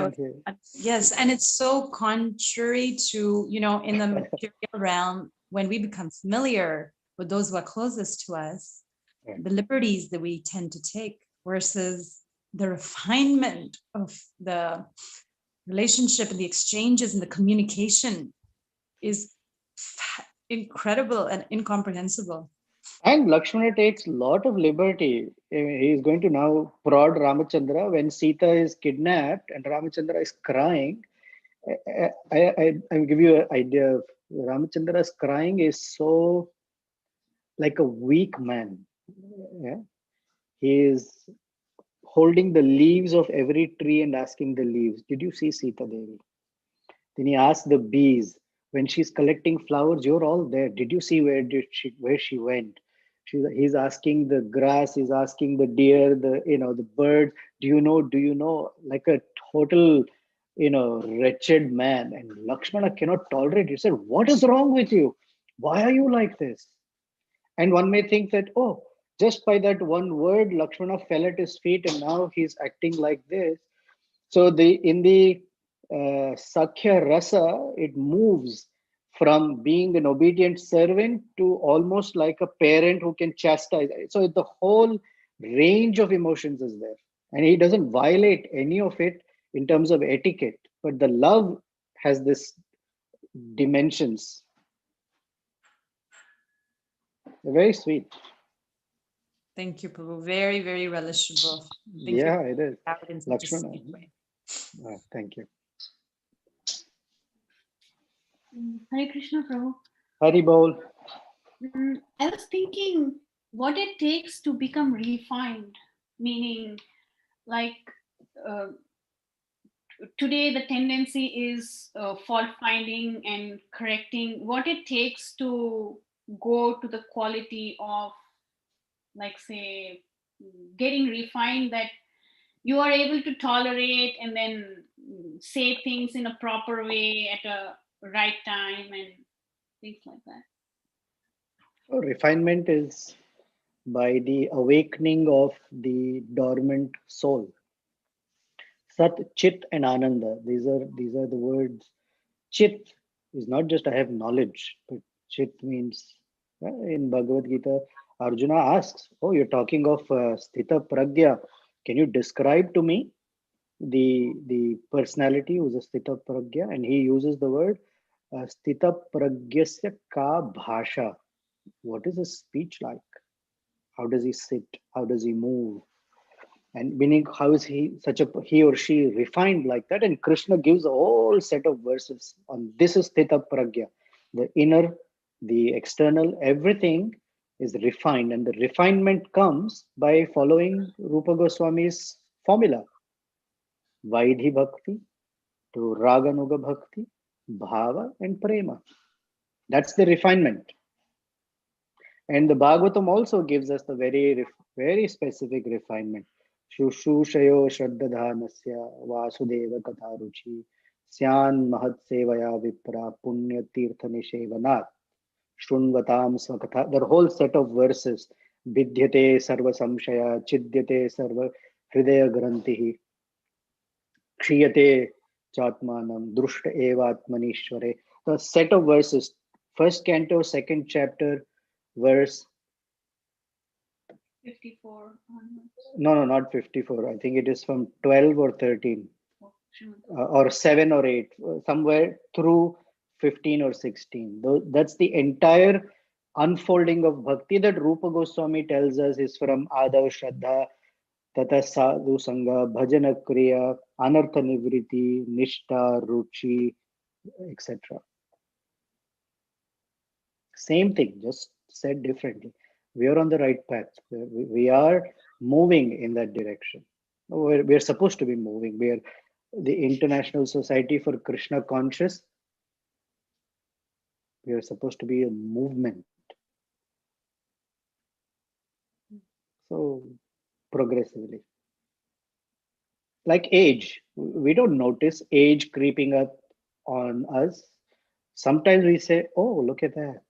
Speaker 2: yes, and it's so contrary to, in the material realm, when we become familiar with those who are closest to us, the liberties that we tend to take versus the refinement of the relationship and the exchanges and the communication is incredible and incomprehensible.
Speaker 1: And Lakshmana takes a lot of liberty. He is going to now prod Ramachandra when Sita is kidnapped and Ramachandra is crying. I'll give you an idea of Ramachandra's crying is so like a weak man. Yeah? He is holding the leaves of every tree and asking the leaves, did you see Sita Devi? Then he asks the bees, when she's collecting flowers, you're all there. Did you see where she went? He's asking the grass, he's asking the deer, the bird, do you know, like a total, wretched man. And Lakshmana cannot tolerate it. He said, what is wrong with you? Why are you like this? And one may think that, oh, just by that one word, Lakshmana fell at his feet and now he's acting like this. So in the Sakhya Rasa, it moves from being an obedient servant to almost like a parent who can chastise. So the whole range of emotions is there. And he doesn't violate any of it in terms of etiquette. But the love has this dimensions. Very sweet.
Speaker 2: Thank you, Prabhu. Very, very relishable.
Speaker 1: Yeah, it is.
Speaker 2: Lakshmana.
Speaker 1: Thank you.
Speaker 3: Hare Krishna, Prabhu.
Speaker 1: Hari Bol.
Speaker 3: I was thinking what it takes to become refined, meaning like today the tendency is fault finding and correcting. What it takes to go to the quality of, like, say, getting refined, that you are able to tolerate and then say things in a proper way at a right time and things like that.
Speaker 1: So refinement is by the awakening of the dormant soul. Sat, Chit, and Ananda. These are the words. Chit is not just I have knowledge, but Chit means in Bhagavad Gita, Arjuna asks, "Oh, you're talking of Sthita Pragya. Can you describe to me the personality who's a Sthita Pragya?" And he uses the word Sthita Pragyasya ka bhasha. What is his speech like? How does he sit? How does he move? And meaning, how is he or she refined like that? And Krishna gives a whole set of verses on this is Sthita Pragya. The inner, the external, everything is refined. And the refinement comes by following Rupa Goswami's formula. Vaidhi Bhakti to Raganuga Bhakti, Bhava and Prema. That's the refinement. And the Bhagavatam also gives us the very, very specific refinement. Shushushayo Shraddadhanasya Vasudeva Katharuchi Syan Mahat Sevaya Vipra Punya Tirtha Nishevanat Shrunvatam Svakatha. The whole set of verses. Vidhyate Sarva Samshaya Chidyate Sarva Hridaya Grantihi Kshiyate Chatmanam, Drushta Evatmanishware. The set of verses, first canto, second chapter, verse.
Speaker 3: 54 onwards.
Speaker 1: No, not 54. I think it is from 12 or 13,
Speaker 3: Oh, sure.
Speaker 1: or 7 or 8, somewhere through 15 or 16. That's the entire unfolding of bhakti that Rupa Goswami tells us is from Adav Shraddha, Tata Sadhu Sangha, Bhajana Kriya, Anartha Nivriti, Nishta, Ruchi, etc. Same thing, just said differently. We are on the right path. We are moving in that direction. We're supposed to be moving. We are the International Society for Krishna Conscious. We are supposed to be a movement. So progressively. Like age, we don't notice age creeping up on us. Sometimes we say, oh, look at that.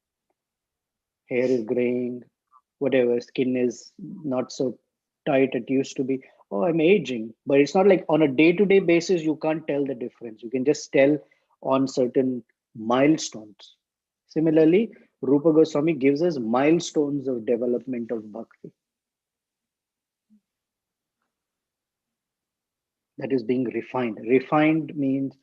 Speaker 1: Hair is graying, whatever, skin is not so tight it used to be. Oh, I'm aging. But it's not like on a day-to-day basis, you can't tell the difference. You can just tell on certain milestones. Similarly, Rupa Goswami gives us milestones of development of bhakti. That is being refined. Refined means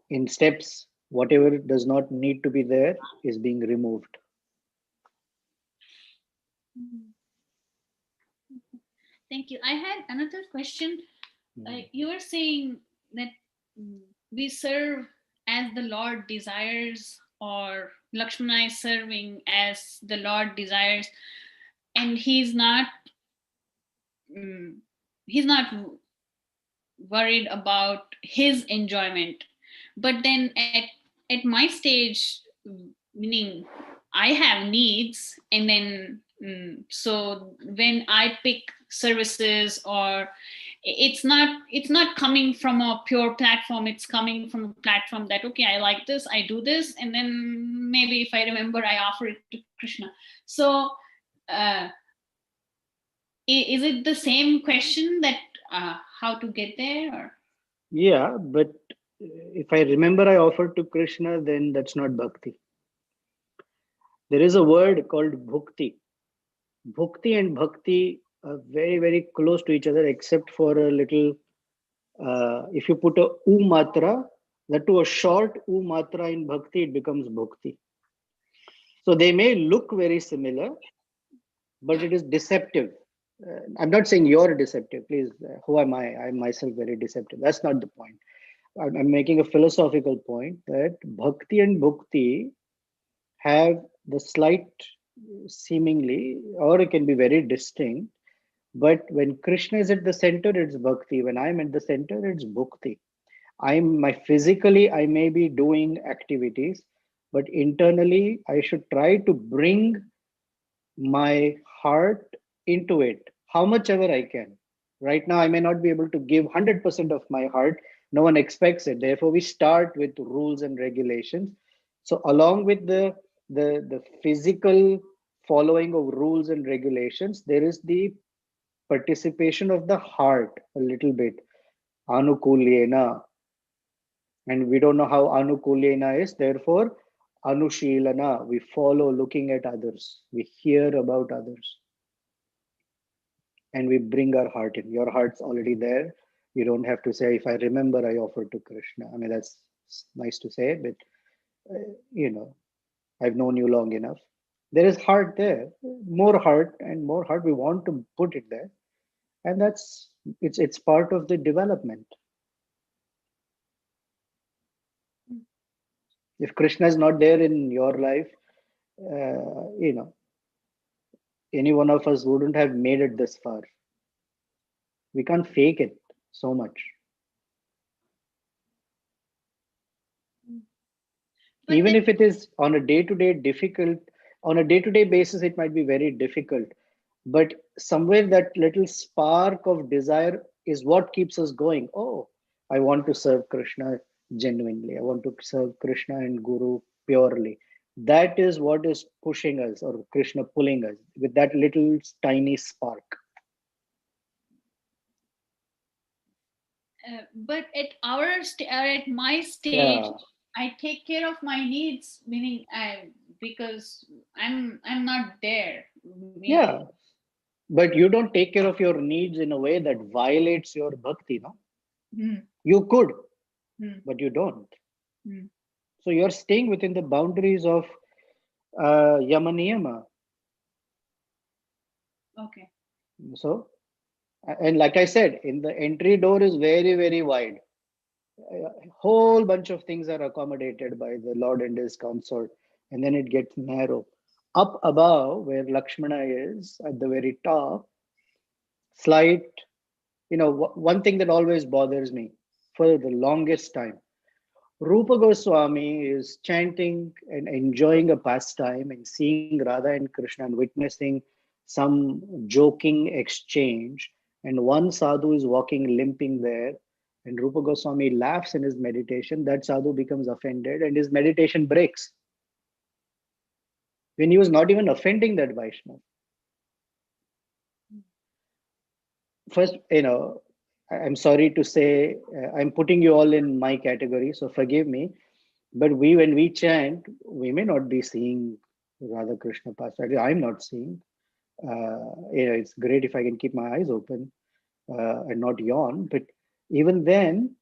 Speaker 1: in steps, whatever does not need to be there is being removed.
Speaker 3: Thank you. I had another question. You were saying that we serve as the Lord desires, or Lakshmana is serving as the Lord desires, and he's not worried about his enjoyment. But then at my stage, meaning I have needs, and then so when I pick services, or it's not coming from a pure platform, it's coming from a platform that, okay, I like this, I do this, and then maybe if I remember, I offer it to Krishna. So is it the same question, that how to get there? Or
Speaker 1: Yeah, but if I remember I offered to Krishna, then that's not bhakti. There is a word called bhukti. Bhukti and bhakti are very, very close to each other, except for a little, if you put a u matra, that to a short u matra in bhakti, it becomes bhukti. So they may look very similar, but it is deceptive. I'm not saying you're deceptive, please. Who am I? I'm myself very deceptive. That's not the point. I'm making a philosophical point that bhakti and bhukti have the slight seemingly, or it can be very distinct. But when Krishna is at the center, it's bhakti. When I'm at the center, it's bhukti. Physically, I may be doing activities, but internally, I should try to bring my heart into it, how much ever I can. Right now, I may not be able to give 100% of my heart. No one expects it. Therefore, we start with rules and regulations. So, along with the physical following of rules and regulations, there is the participation of the heart a little bit. Anukulyena. And we don't know how Anukulyena is. Therefore, Anushilana. We follow looking at others. We hear about others. And we bring our heart in. Your heart's already there. You don't have to say, if I remember, I offer to Krishna. I mean, that's nice to say, but I've known you long enough. There is heart there, more heart and more heart. We want to put it there, and it's part of the development. If Krishna is not there in your life, any one of us wouldn't have made it this far. We can't fake it so much. But even if it is on a day-to-day difficult, on a day-to-day basis, it might be very difficult. But somewhere that little spark of desire is what keeps us going. Oh, I want to serve Krishna genuinely. I want to serve Krishna and Guru purely. That is what is pushing us, or Krishna pulling us with that little tiny spark.
Speaker 3: but at at my stage,
Speaker 1: Yeah,
Speaker 3: I take care of my needs, meaning because I'm not there.
Speaker 1: yeah. But you don't take care of your needs in a way that violates your bhakti, no?
Speaker 3: Hmm,
Speaker 1: You could,
Speaker 3: hmm,
Speaker 1: but you don't.
Speaker 3: hmm.
Speaker 1: So you're staying within the boundaries of yama niyama.
Speaker 3: Okay.
Speaker 1: So, and like I said, in the entry door is very, very wide. A whole bunch of things are accommodated by the Lord and his consort, and then it gets narrow. Up above, where Lakshmana is at the very top, slight, one thing that always bothers me for the longest time. Rupa Goswami is chanting and enjoying a pastime and seeing Radha and Krishna and witnessing some joking exchange. And one sadhu is walking limping there, and Rupa Goswami laughs in his meditation. That sadhu becomes offended, and his meditation breaks when he was not even offending that Vaishnava. First, I'm sorry to say, I'm putting you all in my category, so forgive me. But when we chant, we may not be seeing Radha Krishna past. I'm not seeing. It's great if I can keep my eyes open and not yawn. But even then,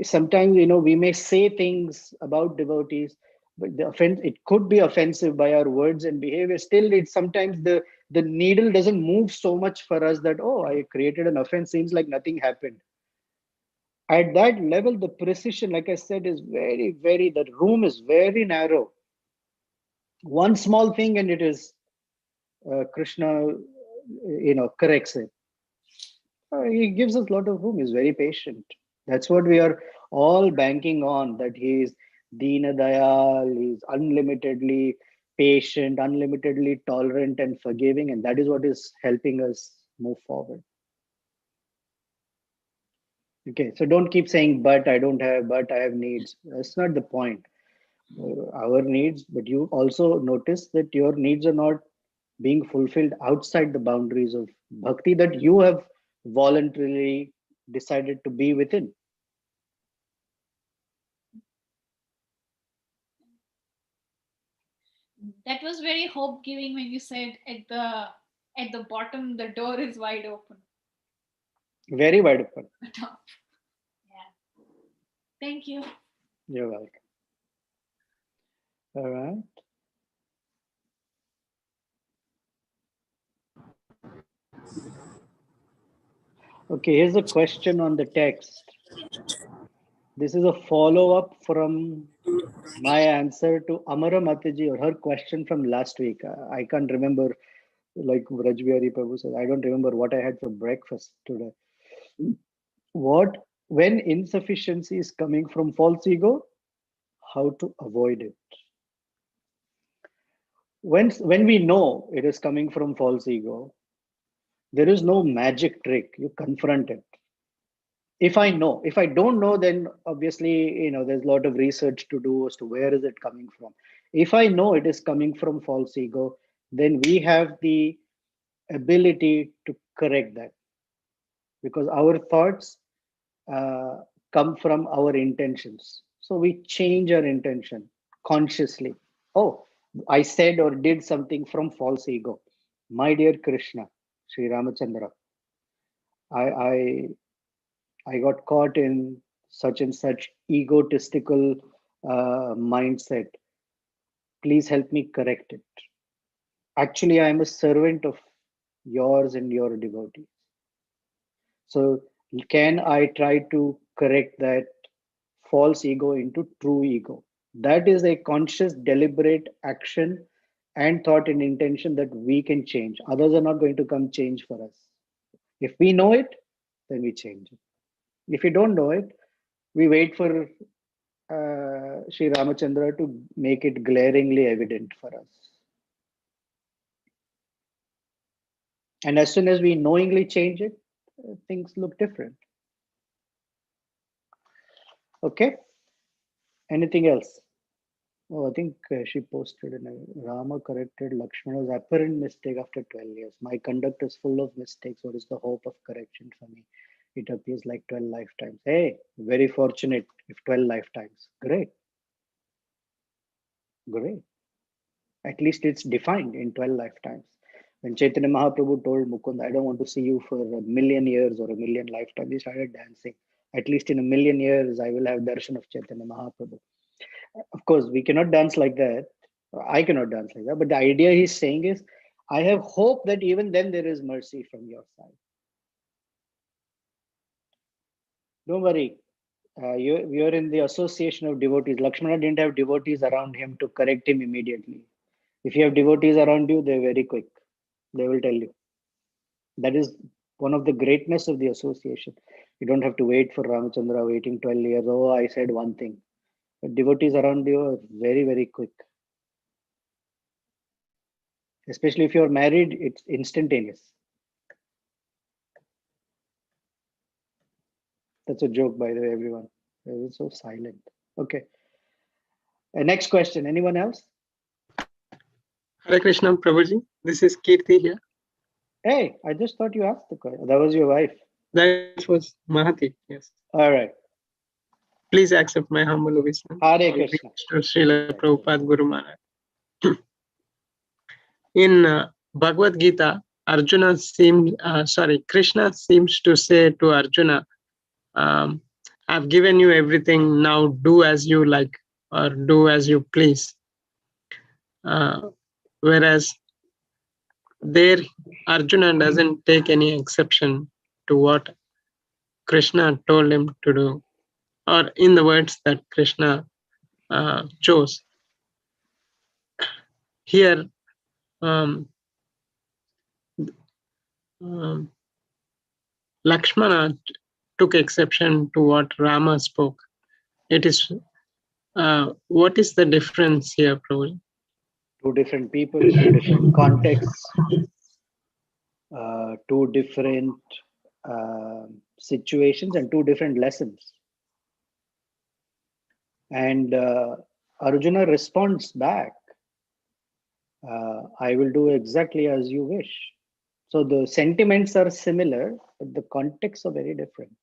Speaker 1: sometimes we may say things about devotees, but the offense it could be offensive by our words and behavior. Still, it's sometimes the needle doesn't move so much for us that, oh, I created an offense. Seems like nothing happened. At that level, the precision, like I said, is very, very. The room is very narrow. One small thing, and it is Krishna, corrects it. He gives us a lot of room. He's very patient. That's what we are all banking on, that he is Deena Dayal, he's unlimitedly patient, unlimitedly tolerant and forgiving, and that is what is helping us move forward. Okay, so don't keep saying, but I don't have, but I have needs. That's not the point. Our needs, but you also notice that your needs are not being fulfilled outside the boundaries of bhakti that you have voluntarily decided to be within.
Speaker 3: That was very hope giving when you said at the bottom the door is wide open.
Speaker 1: Very wide open.
Speaker 3: The top. Yeah. Thank you.
Speaker 1: You're welcome. All right. Okay, here's a question on the text. This is a follow-up from my answer to Amara Mataji or her question from last week. I can't remember, like Rajbihari Prabhu said, I don't remember what I had for breakfast today. When insufficiency is coming from false ego, how to avoid it? When we know it is coming from false ego, there is no magic trick. You confront it. If I don't know, then obviously there's a lot of research to do as to where is it coming from. If I know it is coming from false ego, then we have the ability to correct that, because our thoughts uh, come from our intentions. So we change our intention consciously. Oh, I said or did something from false ego. My dear Krishna, Sri Ramachandra, I, I, I got caught in such and such egotistical mindset. Please help me correct it. Actually, I am a servant of yours and your devotee. So, can I try to correct that false ego into true ego? That is a conscious, deliberate action and thought and intention that we can change. Others are not going to come change for us. If we know it, then we change it. If we don't know it, we wait for Sri Ramachandra to make it glaringly evident for us. And as soon as we knowingly change it, things look different. Okay. Anything else? Oh, I think she posted in Rama corrected Lakshmana's apparent mistake after 12 years. My conduct is full of mistakes. What is the hope of correction for me? it appears like 12 lifetimes. Hey, very fortunate if 12 lifetimes. Great, great. At least it's defined in 12 lifetimes. When Chaitanya Mahaprabhu told Mukund, I don't want to see you for a million years or a million lifetimes, he started dancing. At least in a million years, I will have darshan of Chaitanya Mahaprabhu. Of course, we cannot dance like that. I cannot dance like that. But the idea he's saying is, I have hope that even then there is mercy from your side. Don't worry. You're in the association of devotees. Lakshmana didn't have devotees around him to correct him immediately. If you have devotees around you, they're very quick. They will tell you. That is one of the greatness of the association. You don't have to wait for Ramachandra waiting 12 years. Oh, I said one thing. But devotees around you are very, very quick. Especially if you're married, it's instantaneous. That's a joke, by the way, everyone. It's so silent. Okay. Next question. Anyone else?
Speaker 4: Hare Krishna, Prabhuji. This is Kirti here.
Speaker 1: Hey, I just thought you asked the question. That was your wife.
Speaker 4: That was Mahati, yes.
Speaker 1: All right.
Speaker 4: Please accept my humble obeisance.
Speaker 1: Hare Krishna.
Speaker 4: To Srila Prabhupada Guru Maharaj. In Bhagavad Gita, Krishna seems to say to Arjuna, I've given you everything, now do as you like or do as you please. Whereas there, Arjuna doesn't take any exception to what Krishna told him to do, or in the words that Krishna chose. Here, Lakshmana took exception to what Rama spoke. It is what is the difference here, Prabhu?
Speaker 1: Two different people, two different contexts, two different situations, and two different lessons. And Arjuna responds back, I will do exactly as you wish. So the sentiments are similar, but the contexts are very different.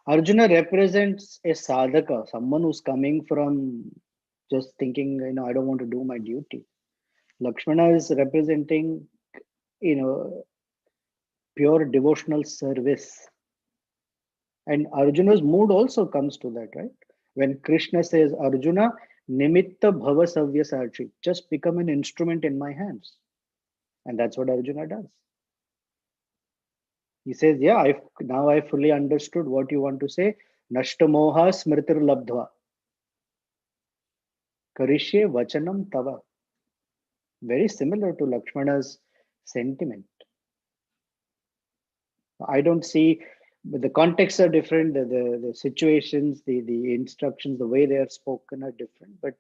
Speaker 1: Arjuna represents a sadhaka, someone who's coming from just thinking, I don't want to do my duty. Lakshmana is representing, pure devotional service. And Arjuna's mood also comes to that, right? When Krishna says, Arjuna, nimitta bhava savyasarchi, just become an instrument in my hands. And that's what Arjuna does. He says, yeah, now I fully understood what you want to say. Nashta moha smritir labdhva. Karishye vachanam tava. Very similar to Lakshmana's sentiment. I don't see, but the contexts are different, the situations, the instructions, the way they are spoken are different, but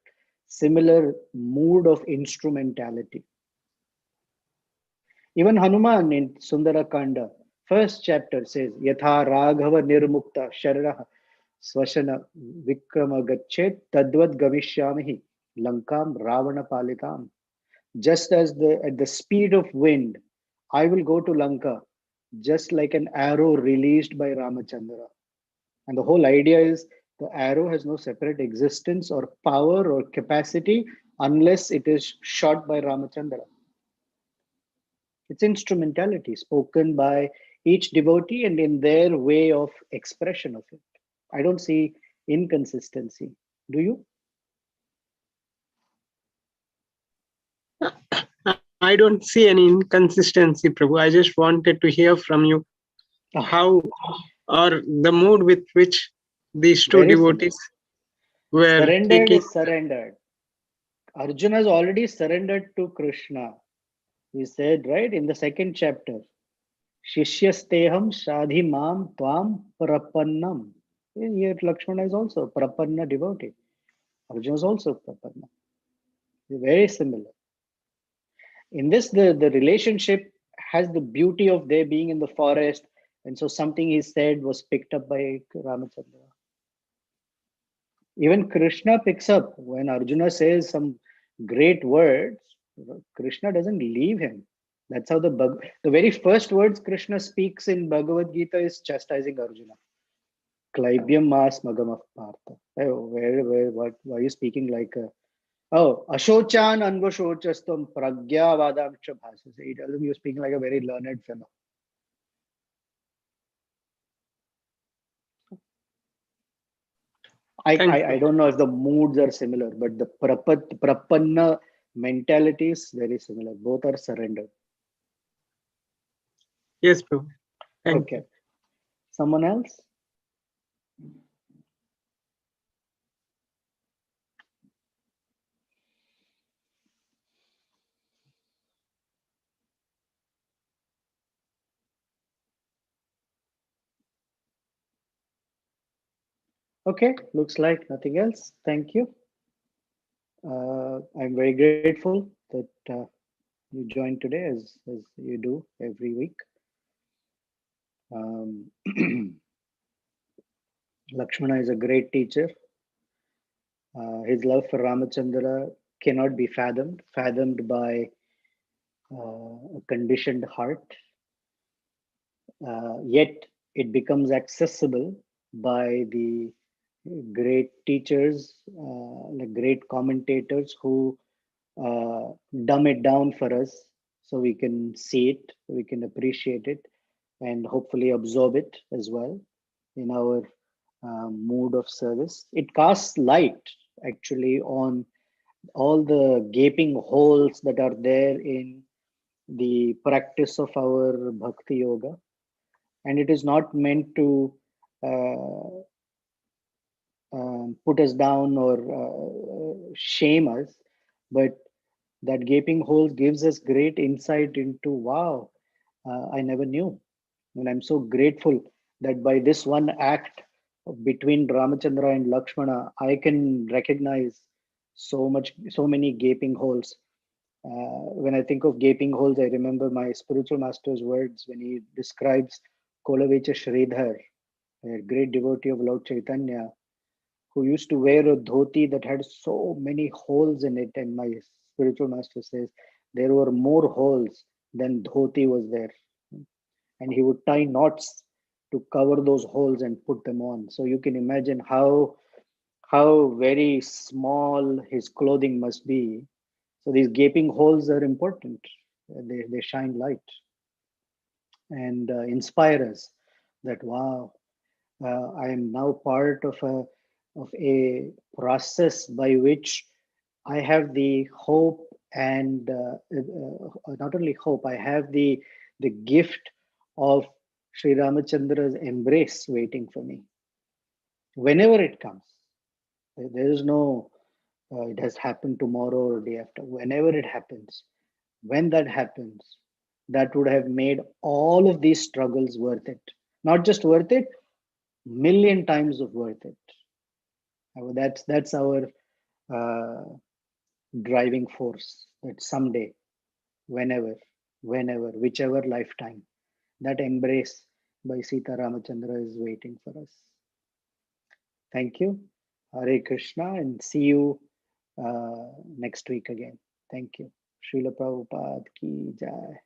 Speaker 1: similar mood of instrumentality. Even Hanuman in Sundara Kanda, first chapter says, Yatha Raghava Nirmukta Sharraha Swashana Vikrama Gachet Tadvad Gamishyamihi Lankam Ravana Palitam. Just as at the speed of wind, I will go to Lanka, just like an arrow released by Ramachandra. And the whole idea is the arrow has no separate existence or power or capacity unless it is shot by Ramachandra. It's instrumentality spoken by each devotee and in their way of expression of it. I don't see inconsistency. Do you?
Speaker 4: I don't see any inconsistency, Prabhu. I just wanted to hear from you how or the mood with which these two devotees were
Speaker 1: surrendered
Speaker 4: taking.
Speaker 1: is surrendered. Arjuna has already surrendered to Krishna. He said, right, in the second chapter, Shishyasteham Shadhi Mam Tvam Prapannam. Here Lakshmana is also Prapanna devotee. Arjuna is also Prapanna. Very similar. In this, the relationship has the beauty of their being in the forest, and so something he said was picked up by Ramachandra. Even Krishna picks up when Arjuna says some great words. Krishna doesn't leave him. That's how the very first words Krishna speaks in Bhagavad Gita is chastising Arjuna. Klaibyam mas magam partha. Oh, why are you speaking like a, oh, Ashochan anvashochastam pragya vadamcha bhasase. He tells him you're speaking like a very learned fellow. I don't know if the moods are similar, but the prapanna mentality is very similar. Both are surrendered.
Speaker 4: Yes, Prabhu.
Speaker 1: Okay. Someone else? Okay, looks like nothing else. Thank you. I'm very grateful that you joined today as you do every week. Lakshmana is a great teacher. His love for Ramachandra cannot be fathomed by a conditioned heart. Yet it becomes accessible by the great teachers, the great commentators who dumb it down for us so we can see it, we can appreciate it, and hopefully absorb it as well in our mood of service. It casts light actually on all the gaping holes that are there in the practice of our bhakti yoga, and it is not meant to uh, put us down or shame us, but that gaping hole gives us great insight into, wow, I never knew. And I'm so grateful that by this one act between Ramachandra and Lakshmana, I can recognize so many gaping holes. When I think of gaping holes, I remember my spiritual master's words when he describes Kolavecha Sridhar, a great devotee of Lord Chaitanya, who used to wear a dhoti that had so many holes in it. And my spiritual master says there were more holes than dhoti was there. And he would tie knots to cover those holes and put them on. So you can imagine how very small his clothing must be. So these gaping holes are important. They shine light and inspire us that, wow, I am now part of a process by which I have the hope and not only hope, I have the gift of Sri Ramachandra's embrace waiting for me whenever it comes. There is no, it has happened tomorrow or day after. Whenever it happens, when that happens, that would have made all of these struggles worth it. Not just worth it, million times of worth it. That's our uh, driving force. That someday, whenever, whichever lifetime, that embrace by Sita Ramachandra is waiting for us. Thank you. Hare Krishna, and see you next week again. Thank you. Srila Prabhupada ki jai.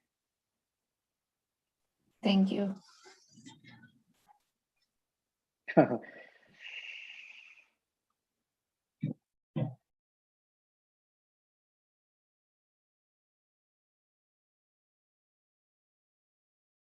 Speaker 5: Thank you.